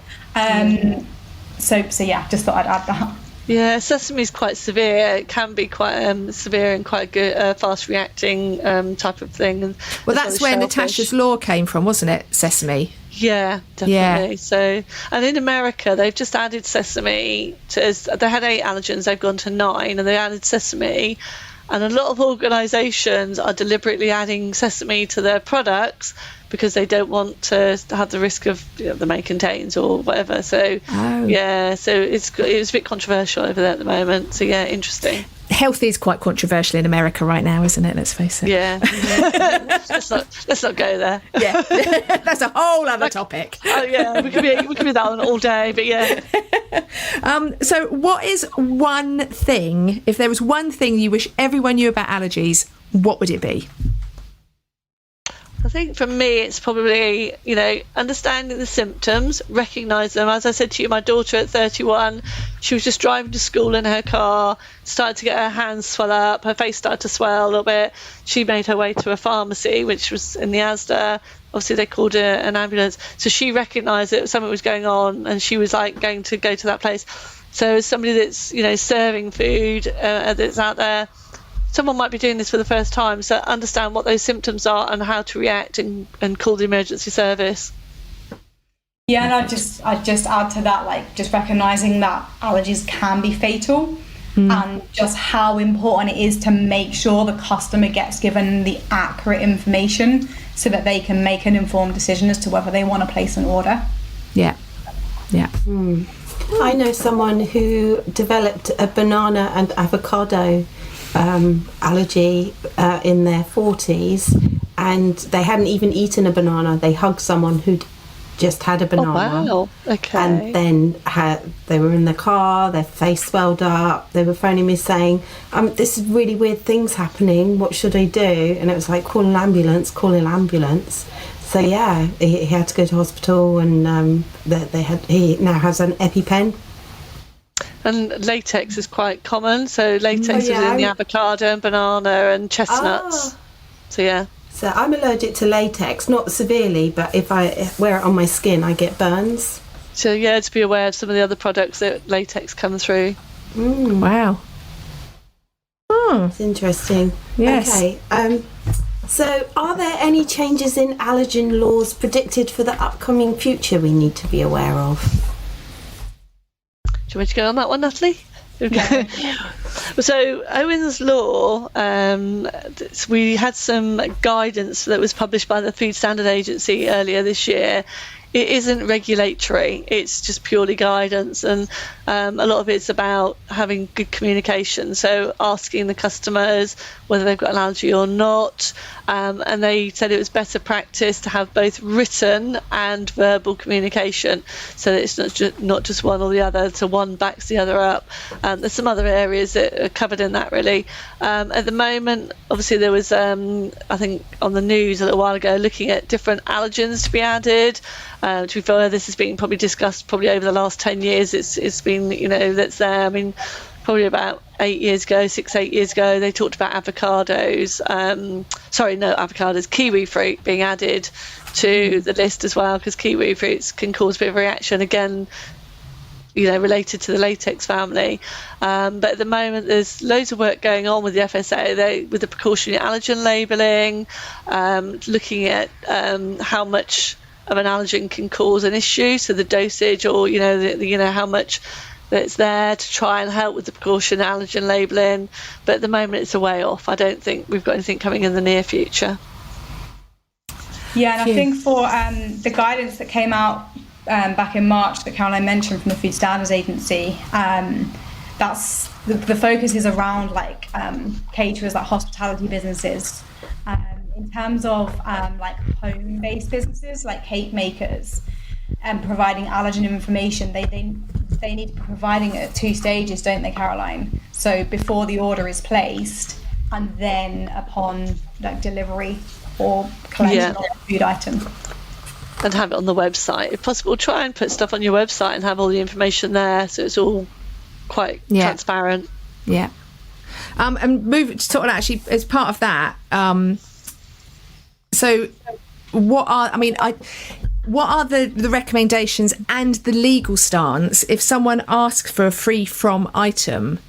So just thought I'd add that. Yeah, sesame is quite severe. It can be quite severe and quite good, fast-reacting type of thing. Well, that's where Natasha's law came from, wasn't it? Sesame. Yeah, definitely. So, and in America, they've just added sesame they had 8 allergens, they've gone to 9, and they added sesame. And a lot of organisations are deliberately adding sesame to their products because they don't want to have the risk of the may contains or whatever. So, so it's a bit controversial over there at the moment. So, yeah, interesting. Health is quite controversial in America right now, isn't it? Let's face it. Yeah. let's not go there. Yeah, that's a whole other topic. Oh yeah, we could be that one all day, but yeah. So, what is one thing? If there was one thing you wish everyone knew about allergies, what would it be? I think for me, it's probably, understanding the symptoms, recognise them. As I said to you, my daughter at 31, she was just driving to school in her car, started to get her hands swell up, her face started to swell a little bit. She made her way to a pharmacy, which was in the Asda. Obviously, they called an ambulance. So she recognised that something was going on, and she was like going to go to that place. So as somebody that's, serving food that's out there, someone might be doing this for the first time, so understand what those symptoms are and how to react and call the emergency service. Yeah, and I'd just add to that, like just recognising that allergies can be fatal, and just how important it is to make sure the customer gets given the accurate information so that they can make an informed decision as to whether they want to place an order. Yeah. I know someone who developed a banana and avocado allergy in their 40s, and they hadn't even eaten a banana. They hugged someone who'd just had a banana. Oh, wow. Okay. And then they were in the car, their face swelled up, they were phoning me saying, this is really weird things happening, what should I do? And it was like, call an ambulance. So yeah, he had to go to hospital, and he now has an EpiPen. And latex is quite common, so latex is in the avocado and banana and chestnuts. So yeah. So I'm allergic to latex, not severely, but if I wear it on my skin, I get burns. So yeah, to be aware of some of the other products that latex come through. Wow. It's interesting. Yes. Okay. So are there any changes in allergen laws predicted for the upcoming future we need to be aware of? Do you want me to go on that one, Natalie? Okay. So Owen's Law, we had some guidance that was published by the Food Standard Agency earlier this year. It isn't regulatory, it's just purely guidance, and a lot of it's about having good communication, so asking the customers whether they've got an allergy or not, and they said it was better practice to have both written and verbal communication, so that it's not just one or the other, so one backs the other up. There's some other areas that are covered in that really. At the moment, obviously there was, I think on the news a little while ago, looking at different allergens to be added. To be fair, this has been probably discussed over the last 10 years. It's been, that's there. I mean, probably about 8 years ago, 6-8 years ago, they talked about avocados. Avocados, kiwi fruit being added to the list as well, because kiwi fruits can cause a bit of a reaction. Again, related to the latex family. But at the moment, there's loads of work going on with the FSA, with the precautionary allergen labelling, looking at how much of an allergen can cause an issue, so the dosage, or how much that's there to try and help with the precautionary allergen labelling. But at the moment, it's a way off. I don't think we've got anything coming in the near future. Yeah, and I think for the guidance that came out back in March that Caroline mentioned from the Food Standards Agency, that's the focus is around caterers, like hospitality businesses. In terms of home-based businesses like cake makers and providing allergen information, they need to be providing it at 2 stages, don't they, Caroline? So before the order is placed, and then upon delivery or collection of the food item. And have it on the website. If possible, try and put stuff on your website and have all the information there, so it's all quite transparent. Yeah. And move to talk actually as part of that. So what are the recommendations and the legal stance if someone asks for a free from item?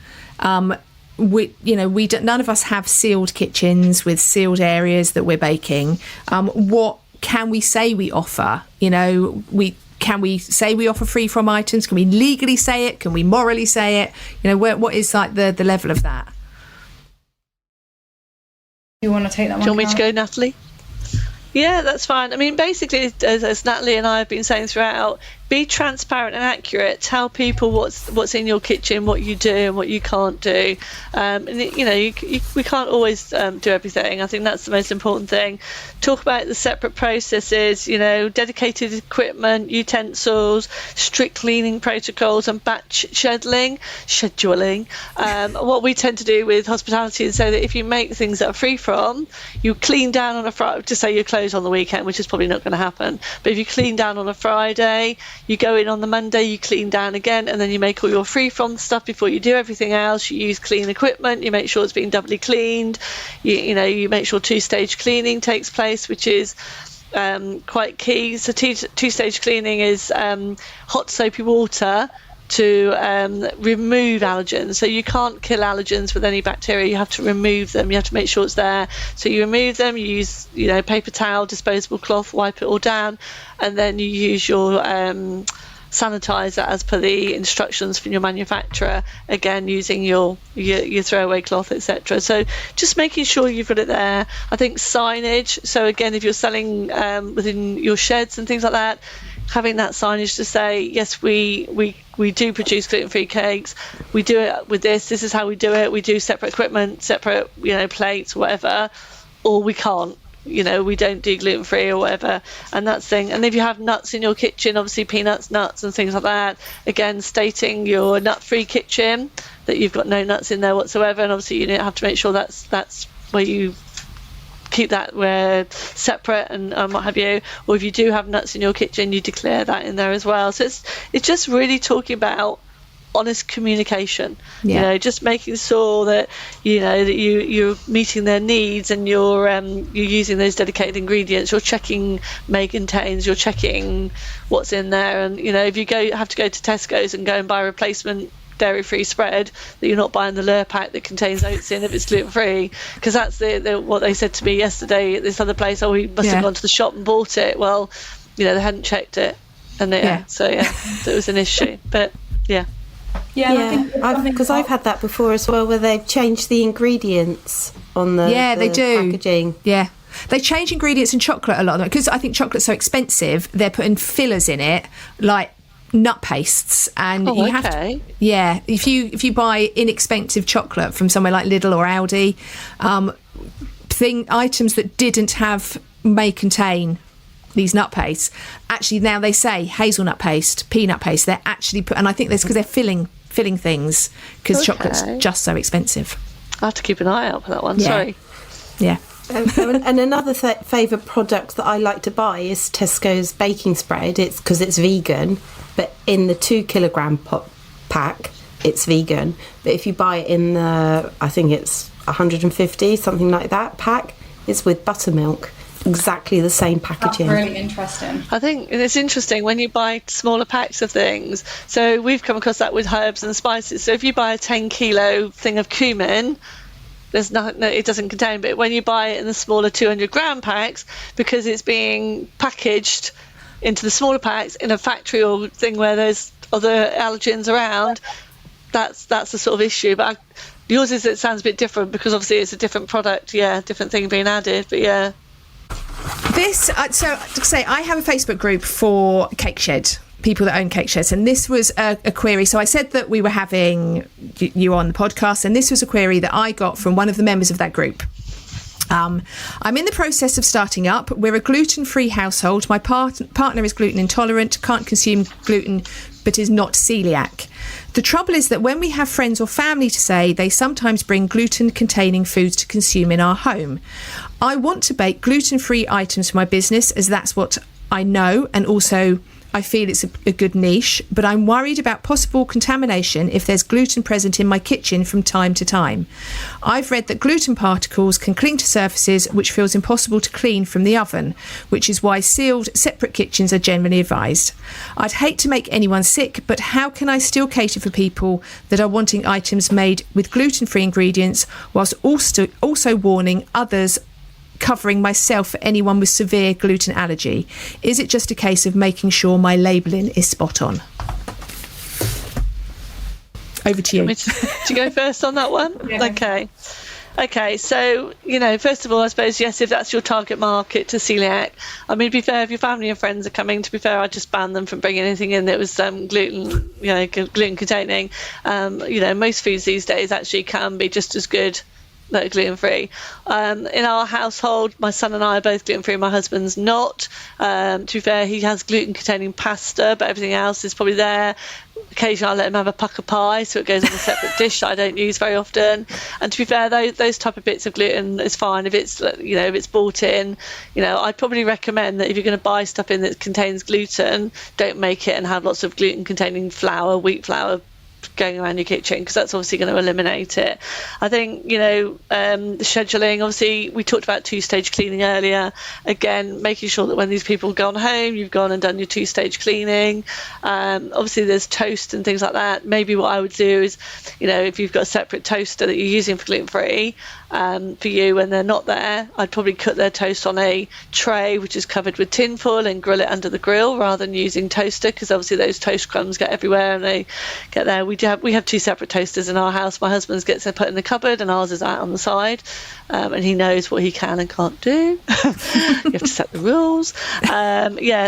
None of us have sealed kitchens with sealed areas that we're baking. What can we say we offer? Can we say we offer free from items? Can we legally say it? Can we morally say it? What is like the level of that? You want to take that one? Do you want me to go, Natalie? Yeah, that's fine. I mean, basically, as Natalie and I have been saying throughout, be transparent and accurate. Tell people what's in your kitchen, what you do and what you can't do. We can't always do everything. I think that's the most important thing. Talk about the separate processes, dedicated equipment, utensils, strict cleaning protocols and batch scheduling. What we tend to do with hospitality is say that if you make things that are free from, you clean down on a Friday, just say you're closed on the weekend, which is probably not going to happen. But if you clean down on a Friday, you go in on the Monday, you clean down again, and then you make all your free from stuff before you do everything else. You use clean equipment, you make sure it's being doubly cleaned, you make sure two-stage cleaning takes place, which is quite key. So two-stage cleaning is hot soapy water to remove allergens. So you can't kill allergens with any bacteria, you have to remove them, you have to make sure it's there. So you remove them, you use paper towel, disposable cloth, wipe it all down, and then you use your sanitizer as per the instructions from your manufacturer, again using your throwaway cloth, etc. So just making sure you've got it there. I think signage, so again, if you're selling within your sheds and things like that, having that signage to say, yes, we do produce gluten-free cakes, we do it with this is how we do it, we do separate equipment, separate plates, whatever, or we can't, we don't do gluten-free or whatever, and that's the thing. And if you have nuts in your kitchen, obviously peanuts, nuts and things like that, again stating your nut-free kitchen, that you've got no nuts in there whatsoever, and obviously you have to make sure that's where you keep that where separate and what have you. Or if you do have nuts in your kitchen, you declare that in there as well. So it's just really talking about honest communication. Just making sure that that you're meeting their needs, and you're using those dedicated ingredients. You're checking may contains, you're checking what's in there, and if you have to go to Tesco's and go and buy a replacement dairy-free spread, that you're not buying the Lure pack that contains oats in if it's gluten-free, because that's what they said to me yesterday at this other place. We must have gone to the shop and bought it. Well, they hadn't checked it, and so it was an issue. But because I've had that before as well, where they've changed the ingredients on the they do packaging. They change ingredients in chocolate a lot, because I think chocolate's so expensive. They're putting fillers in it, like nut pastes, and you have to, if you buy inexpensive chocolate from somewhere like Lidl or Aldi, items that may contain these nut pastes, actually now they say hazelnut paste, peanut paste, they're actually and I think that's because they're filling things, because chocolate's just so expensive. I have to keep an eye out for that one. Sorry. And another favourite product that I like to buy is Tesco's baking spread. It's because it's vegan, but in the 2 kilogram pack, it's vegan. But if you buy it in the, I think it's 150, something like that pack, it's with buttermilk. Exactly the same packaging. That's really interesting. I think it's interesting when you buy smaller packs of things. So we've come across that with herbs and spices. So if you buy a 10 kilo thing of cumin, there's nothing, it doesn't contain. But when you buy it in the smaller 200 gram packs, because it's being packaged into the smaller packs in a factory or thing where there's other allergens around, that's the sort of issue. But yours it sounds a bit different, because obviously it's a different product, different thing being added. But this, so to say, I have a Facebook group for Cake Shed, people that own cake sheds, and this was a query. So I said that we were having you on the podcast, and this was a query that I got from one of the members of that group. I'm in the process of starting up. We're a gluten-free household. My partner is gluten intolerant, can't consume gluten, but is not celiac. The trouble is that when we have friends or family to say, they sometimes bring gluten-containing foods to consume in our home. I want to bake gluten-free items for my business, as that's what I know, and also I feel it's a good niche, but I'm worried about possible contamination if there's gluten present in my kitchen from time to time. I've read that gluten particles can cling to surfaces, which feels impossible to clean from the oven, which is why sealed, separate kitchens are generally advised. I'd hate to make anyone sick, but how can I still cater for people that are wanting items made with gluten-free ingredients, whilst also warning others covering myself for anyone with severe gluten allergy? Is it just a case of making sure my labelling is spot on? Over to you. To go first on that one? Yeah. Okay, so, first of all, I suppose, yes, if that's your target market to celiac, I mean, to be fair, if your family and friends are coming, to be fair, I'd just ban them from bringing anything in that was gluten containing. Most foods these days actually can be just as good that are gluten-free. In our household, my son and I are both gluten-free, my husband's not. To be fair, he has gluten-containing pasta, but everything else is probably there. Occasionally I let him have a pucker pie, so it goes on a separate dish that I don't use very often. And to be fair, those type of bits of gluten is fine if it's if it's bought in. I'd probably recommend that if you're going to buy stuff in that contains gluten, don't make it and have lots of gluten-containing flour, wheat flour, going around your kitchen, because that's obviously going to eliminate it. I think the scheduling, obviously we talked about 2-stage cleaning earlier. Again, making sure that when these people gone home, you've gone and done your 2-stage cleaning. Obviously there's toast and things like that. Maybe what I would do is, if you've got a separate toaster that you're using for gluten-free, for you when they're not there, I'd probably cook their toast on a tray which is covered with tin foil and grill it under the grill rather than using toaster, because obviously those toast crumbs get everywhere and they get there. We have 2 separate toasters in our house. My husband's gets put in the cupboard and ours is out on the side, and he knows what he can and can't do. You have to set the rules.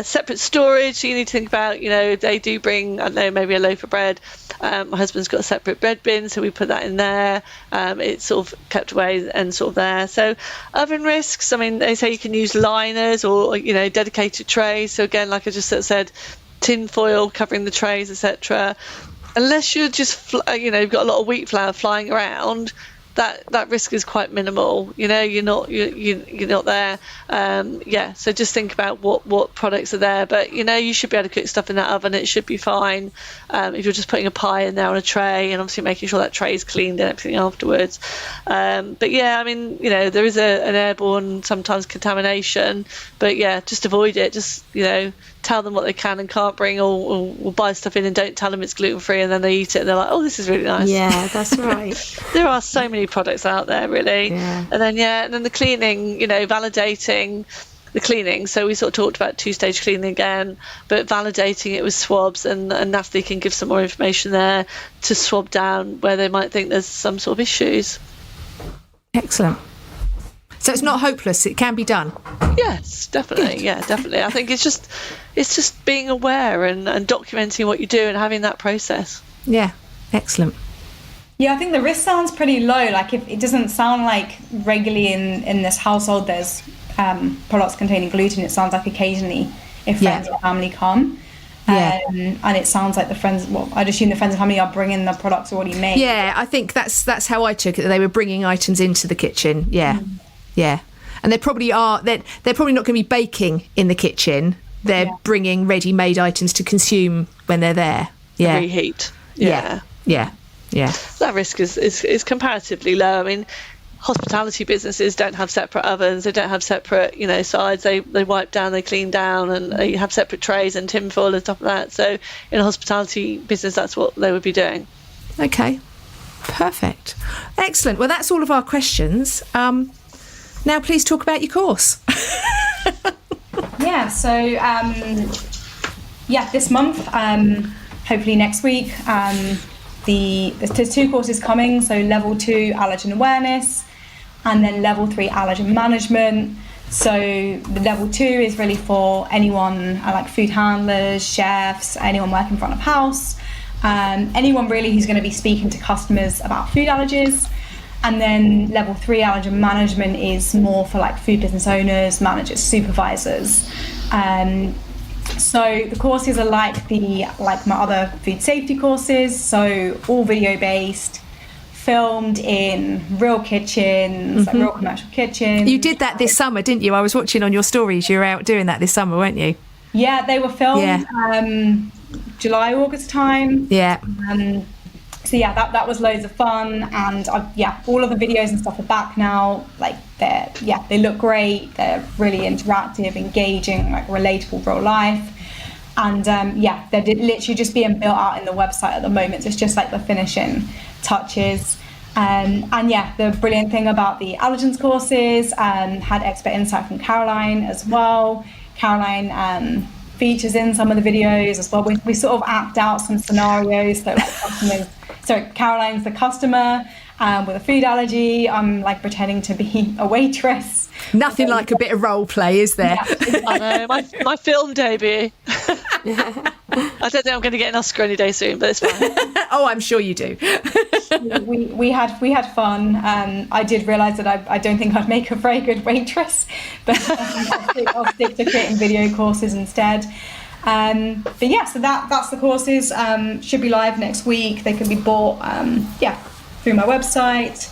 Separate storage. You need to think about, they do bring, I don't know, maybe a loaf of bread. My husband's got a separate bread bin, so we put that in there. It's sort of kept away and sort of there. So oven risks, I mean, they say you can use liners or dedicated trays. So again, like I just said, tin foil covering the trays, etc. Unless you're just you've got a lot of wheat flour flying around, that risk is quite minimal. You're not there. So just think about what products are there, but you should be able to cook stuff in that oven. It should be fine. If you're just putting a pie in there on a tray, and obviously making sure that tray is cleaned and everything afterwards. But yeah, I mean, there is an airborne sometimes contamination, but yeah, just avoid it. Just tell them what they can and can't bring, or buy stuff in and don't tell them it's gluten-free, and then they eat it and they're like, oh, this is really nice. Yeah, that's right. There are so many products out there, really. Yeah. And then the cleaning, validating the cleaning. So we sort of talked about 2-stage cleaning again, but validating it with swabs, and Natalie can give some more information there to swab down where they might think there's some sort of issues. Excellent. So it's not hopeless, it can be done. Yes, definitely. Good. Yeah, definitely. I think it's just being aware and documenting what you do and having that process. Yeah, excellent. Yeah, I think the risk sounds pretty low. Like, if it doesn't sound like regularly in this household there's products containing gluten. It sounds like occasionally if friends or family come. And it sounds like the friends, I'd assume the friends and family are bringing the products already made. Yeah, I think that's how I took it. They were bringing items into the kitchen. Yeah. Yeah. And they probably are, they're probably not going to be baking in the kitchen. They're bringing ready-made items to consume when they're there. Yeah. Reheat. Yeah. That risk is comparatively low. I mean, hospitality businesses don't have separate ovens, they don't have separate sides. They wipe down, they clean down, and they have separate trays and tinfoil and stuff like that. So in a hospitality business, that's what they would be doing. Okay, perfect, excellent. Well, that's all of our questions. Now please talk about your course. This month, hopefully next week, there's 2 courses coming, so level 2 allergen awareness and then level 3 allergen management. So the level 2 is really for anyone like food handlers, chefs, anyone working front of house, anyone really who's going to be speaking to customers about food allergies. And then level 3 allergen management is more for like food business owners, managers, supervisors. So the courses are like my other food safety courses, so all video based, filmed in real kitchens, like real commercial kitchens. You did that this summer, didn't you? I was watching on your stories. You were out doing that this summer, weren't you? Yeah, they were filmed July, August time. Yeah. So yeah, that was loads of fun, and all of the videos and stuff are back now. Like they look great. They're really interactive, engaging, like relatable, real life, and they're literally just being built out in the website at the moment. So it's just like the finishing touches. And yeah, the brilliant thing about the allergens courses had expert insight from Caroline as well. Caroline features in some of the videos as well. We sort of apped out some scenarios. So like customers, so Caroline's the customer with a food allergy. I'm like pretending to be a waitress. Nothing like a bit of role play, is there? Yeah. I know, my film debut. I don't think I'm going to get an Oscar any day soon, but it's fine. Oh, I'm sure you do. we had fun. I did realise that I don't think I'd make a very good waitress, but I'll stick to creating video courses instead. But yeah, so that's the courses. Should be live next week. They can be bought through my website.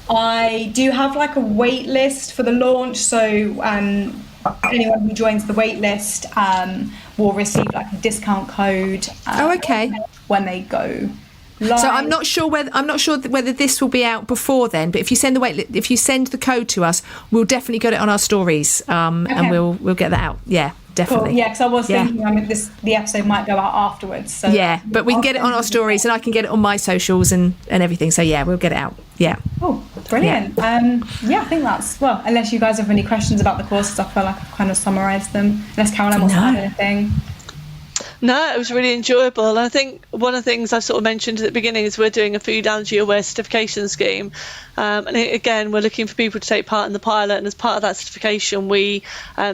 I do have like a wait list for the launch, so anyone who joins the wait list will receive like a discount code. Okay. When they go live. So I'm not sure whether this will be out before then, but if you send if you send the code to us, we'll definitely get it on our stories, and we'll get that out. Yeah. Definitely. Cool. Yeah, because I was thinking the episode might go out afterwards. So yeah, but we can get it on our stories, and I can get it on my socials and everything. So yeah, we'll get it out. Yeah. Oh, brilliant. I think that's, well, unless you guys have any questions about the courses, I feel like I've kind of summarised them. Unless Caroline wants to add anything. No, it was really enjoyable. And I think one of the things I've sort of mentioned at the beginning is we're doing a Food Allergy Aware certification scheme. Again, we're looking for people to take part in the pilot. And as part of that certification, we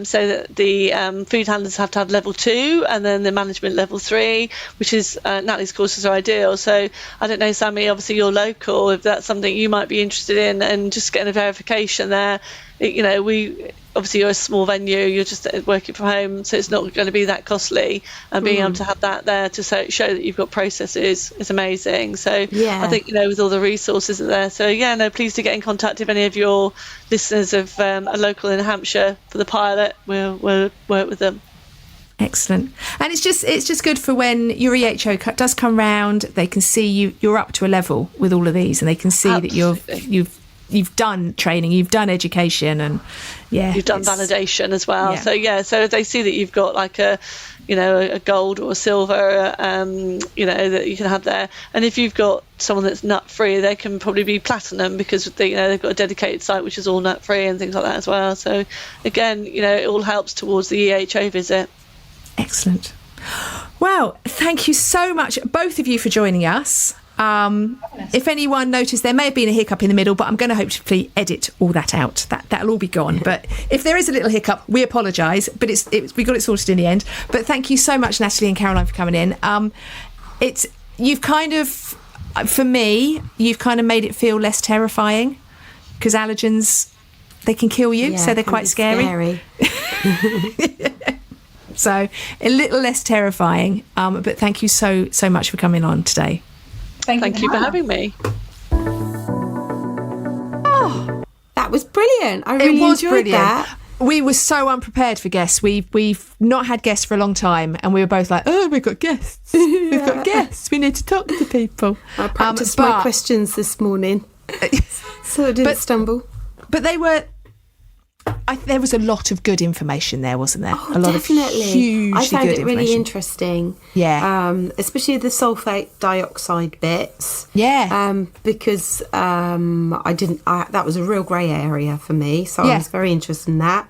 say that the food handlers have to have level 2 and then the management level 3, which is Natalie's courses are ideal. So I don't know, Sammy, obviously you're local, if that's something you might be interested in, and just getting a verification there. Obviously you're a small venue, you're just working from home, so it's not going to be that costly, and being able to have that there to show that you've got processes is amazing. So I think, with all the resources there, so please do get in contact if any of your listeners are local in Hampshire for the pilot. We'll work with them. Excellent. And it's just good for when your EHO does come round, they can see you're up to a level with all of these, and they can see that you've done training, you've done education, and you've done validation as well. So if they see that you've got like a gold or a silver, that you can have there, and if you've got someone that's nut free, they can probably be platinum because they've got a dedicated site which is all nut free and things like that as well. So again, it all helps towards the EHO visit. Excellent. Well, thank you so much, both of you, for joining us. If anyone noticed, there may have been a hiccup in the middle, but I'm going to hopefully edit all that out. That'll all be gone. But if there is a little hiccup, we apologise. But we got it sorted in the end. But thank you so much, Natalie and Caroline, for coming in. You've kind of, for me, you've kind of made it feel less terrifying, because allergens, they can kill you, so they're quite scary. So a little less terrifying. But thank you so much for coming on today. Thank you for having me. Oh, that was brilliant. I really enjoyed that. We were so unprepared for guests. We've not had guests for a long time, and we were both like, oh, we've got guests. We've got guests. We need to talk to people. I practiced my questions this morning, so I didn't stumble. But they were... there was a lot of good information there, wasn't there? Oh, definitely. Hugely I found good it really interesting. Yeah. Especially the sulfate dioxide bits. Yeah. Because that was a real grey area for me. So I was very interested in that.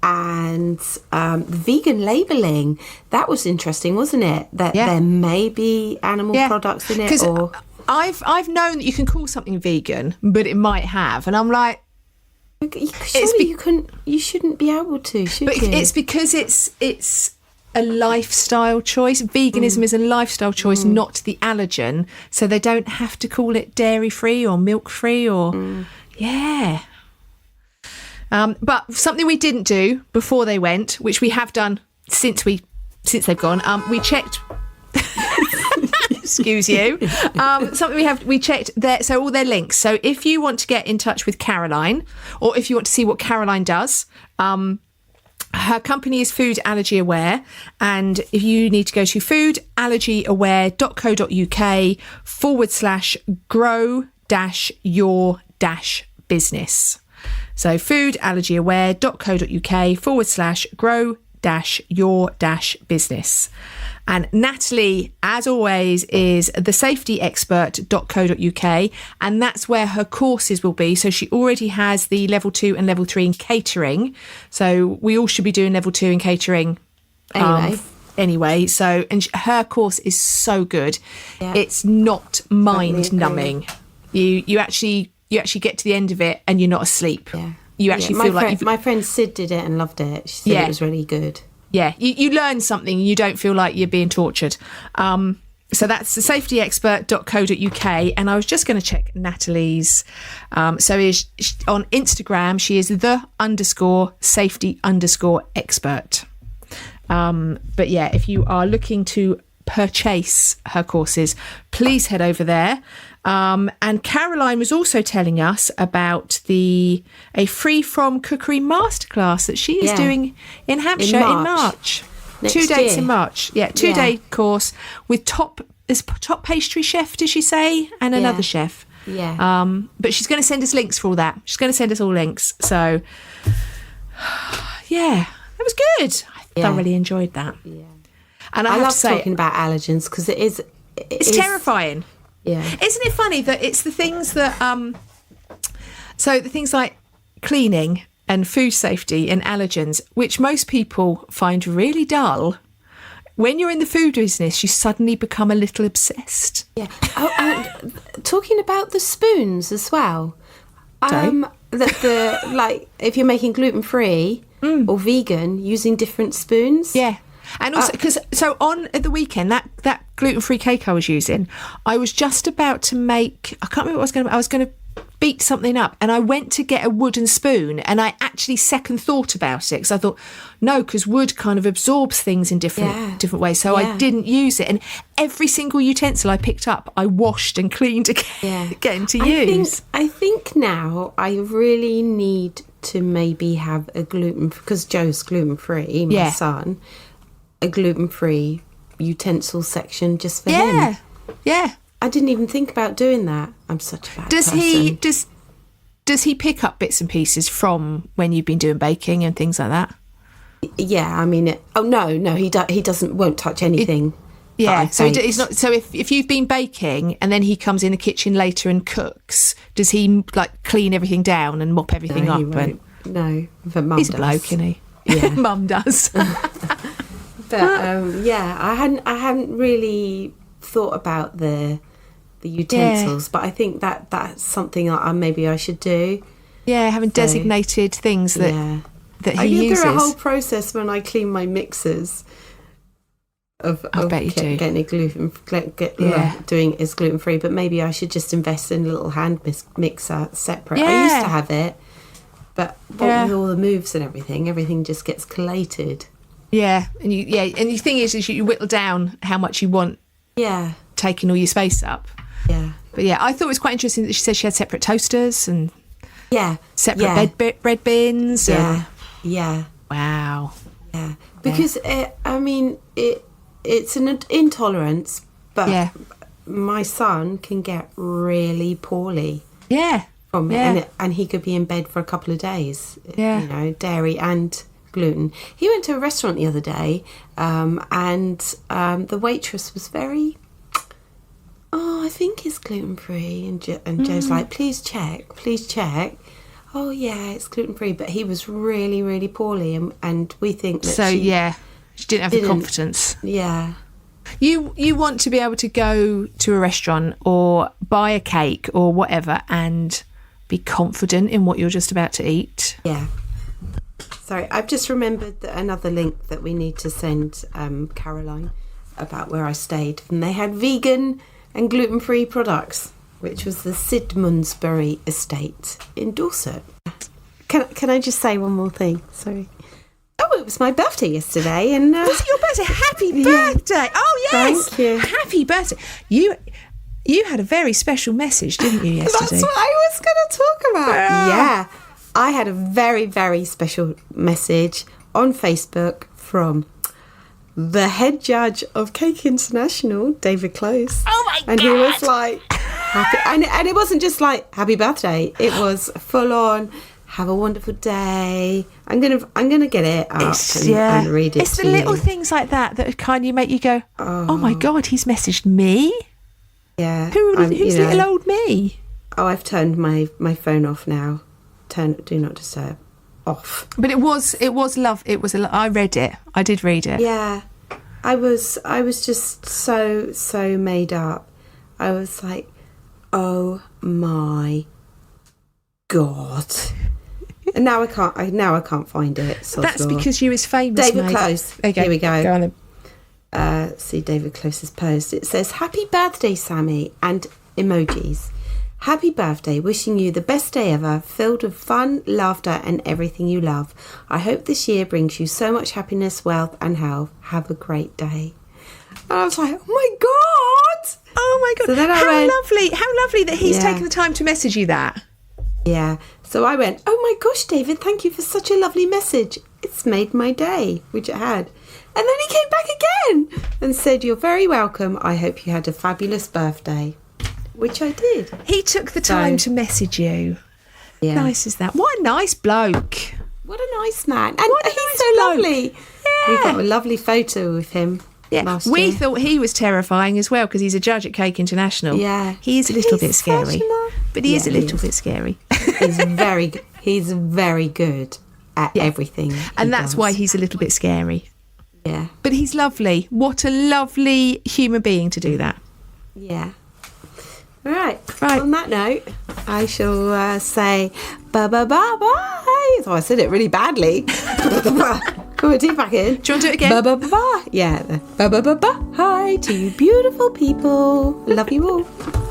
And the vegan labelling, that was interesting, wasn't it? That there may be animal products in it. Or I've known that you can call something vegan, but it might have. And I'm like, you shouldn't be able to, should you? It's because it's a lifestyle choice. Veganism is a lifestyle choice, not the allergen. So they don't have to call it dairy-free or milk-free or... Yeah. But something we didn't do before they went, which we have done since they've gone, we checked... Excuse you. Something we checked there. So all their links. So if you want to get in touch with Caroline, or if you want to see what Caroline does, her company is Food Allergy Aware, and if you need to go to foodallergyaware.co.uk/grow-your-business. So foodallergyaware.co.uk/grow food-your-business. And Natalie, as always, is thesafetyexpert.co.uk, and that's where her courses will be. So she already has the level 2 and level 3 in catering. So we all should be doing level 2 in catering anyway. So, and her course is so good. Yeah. It's not mind numbing. You actually get to the end of it and you're not asleep. Yeah. You actually feel like my friend Sid did it and loved it. She said it was really good. Yeah, you learn something. You don't feel like you're being tortured. So that's the safetyexpert.co.uk. And I was just going to check Natalie's. So on Instagram, she is _safety_expert. But yeah, if you are looking to purchase her courses, please head over there. And Caroline was also telling us about a free from cookery masterclass that she is doing in Hampshire in March. Next 2 dates year. in March. Yeah, 2-day course with top pastry chef, did she say? And another chef. Yeah. But she's going to send us links for all that. She's going to send us all links. So, yeah, that was good. I thoroughly enjoyed that. Yeah. And I love talking about allergens because it's terrifying. Yeah. Isn't it funny that it's the things that so the things like cleaning and food safety and allergens, which most people find really dull, when you're in the food business you suddenly become a little obsessed. Yeah. Oh, and talking about the spoons as well. Like if you're making gluten free or vegan, using different spoons. Yeah. And also, because on at the weekend, that gluten-free cake I was using, I was just about to make, I can't remember what I was going to beat something up, and I went to get a wooden spoon, and I actually second thought about it, because I thought, no, because wood kind of absorbs things in different ways, so I didn't use it. And every single utensil I picked up, I washed and cleaned again to use. I think now I really need to maybe have a because Joe's gluten-free, my son, a gluten-free utensil section just for him. Yeah. I didn't even think about doing that. I'm such a bad person. Does he pick up bits and pieces from when you've been doing baking and things like that? Yeah, I mean, no, he doesn't. Won't touch anything. So he's not. So if you've been baking and then he comes in the kitchen later and cooks, does he like clean everything down and mop everything up? No, but Mum does. He's a bloke, isn't he? Yeah, Mum does. But I hadn't really thought about the utensils, but I think that's something maybe I should do. Yeah, having designated things that he uses. I go through a whole process when I clean my mixers of getting it doing it as gluten free. But maybe I should just invest in a little hand mixer separate. Yeah. I used to have it, but with all the moves and everything just gets collated. Yeah, and the thing is you whittle down how much you want. Yeah, taking all your space up. Yeah, but I thought it was quite interesting that she said she had separate toasters and separate bread bins. Yeah, Wow. Yeah, because it's an intolerance, but my son can get really poorly. Yeah, from it, and he could be in bed for a couple of days. Yeah, dairy and gluten. He went to a restaurant the other day, and the waitress was very, I think it's gluten free, and Joe's like, please check. Oh yeah, it's gluten free, but he was really, really poorly, and we think that she didn't have the confidence. Yeah. You want to be able to go to a restaurant or buy a cake or whatever and be confident in what you're just about to eat. Yeah. Sorry, I've just remembered another link that we need to send Caroline about where I stayed. And they had vegan and gluten-free products, which was the Sidmundsbury Estate in Dorset. Can I just say one more thing? Sorry. Oh, it was my birthday yesterday. And was it your birthday? Happy birthday. Oh, yes. Thank you. Happy birthday. You had a very special message, didn't you, yesterday? That's what I was going to talk about. Yeah. I had a very, very special message on Facebook from the head judge of Cake International, David Close. Oh my God! And he was like, happy, and it wasn't just like happy birthday. It was full on Have a wonderful day. I'm gonna get it up and read it. It's to the little you. things like that kind of make you go, oh my God, he's messaged me. Yeah. Who's little old me? Oh, I've turned my phone off now. Do not disturb off. But it was love. I read it. I did read it. Yeah. I was just so made up. I was like, oh my God. And now I can't find it. That's because you was famous, David mate. Close. Okay, Here we go. Go on then. See David Close's post. It says, happy birthday, Sammy, and emojis. Happy birthday, wishing you the best day ever, filled with fun, laughter, and everything you love. I hope this year brings you so much happiness, wealth, and health. Have a great day. And I was like, oh my God! Oh my God! So then How lovely that he's Yeah. taken the time to message you that. Yeah. So I went, oh my gosh, David, thank you for such a lovely message. It's made my day, which it had. And then he came back again and said, you're very welcome. I hope you had a fabulous birthday, which I did. He took the time to message you. Yeah. Nice as that. What a nice bloke. What a nice man. And What a he's nice so bloke. lovely. We Yeah. got a lovely photo with him. Yeah, last we year. thought he was terrifying as well because he's a judge at Cake International. Yeah. He is a little He's bit scary. such a- But he is a Yeah, he little is. bit scary. He's very good at everything. And that's why he's a little bit scary. Yeah. But he's lovely. What a lovely human being to do that. Yeah. All right. Right. On that note, I shall say bye. So I said it really badly. Put my teeth back in. Do you want to do it again? Bye. Yeah. Bye. Hi to you beautiful people. Love you all.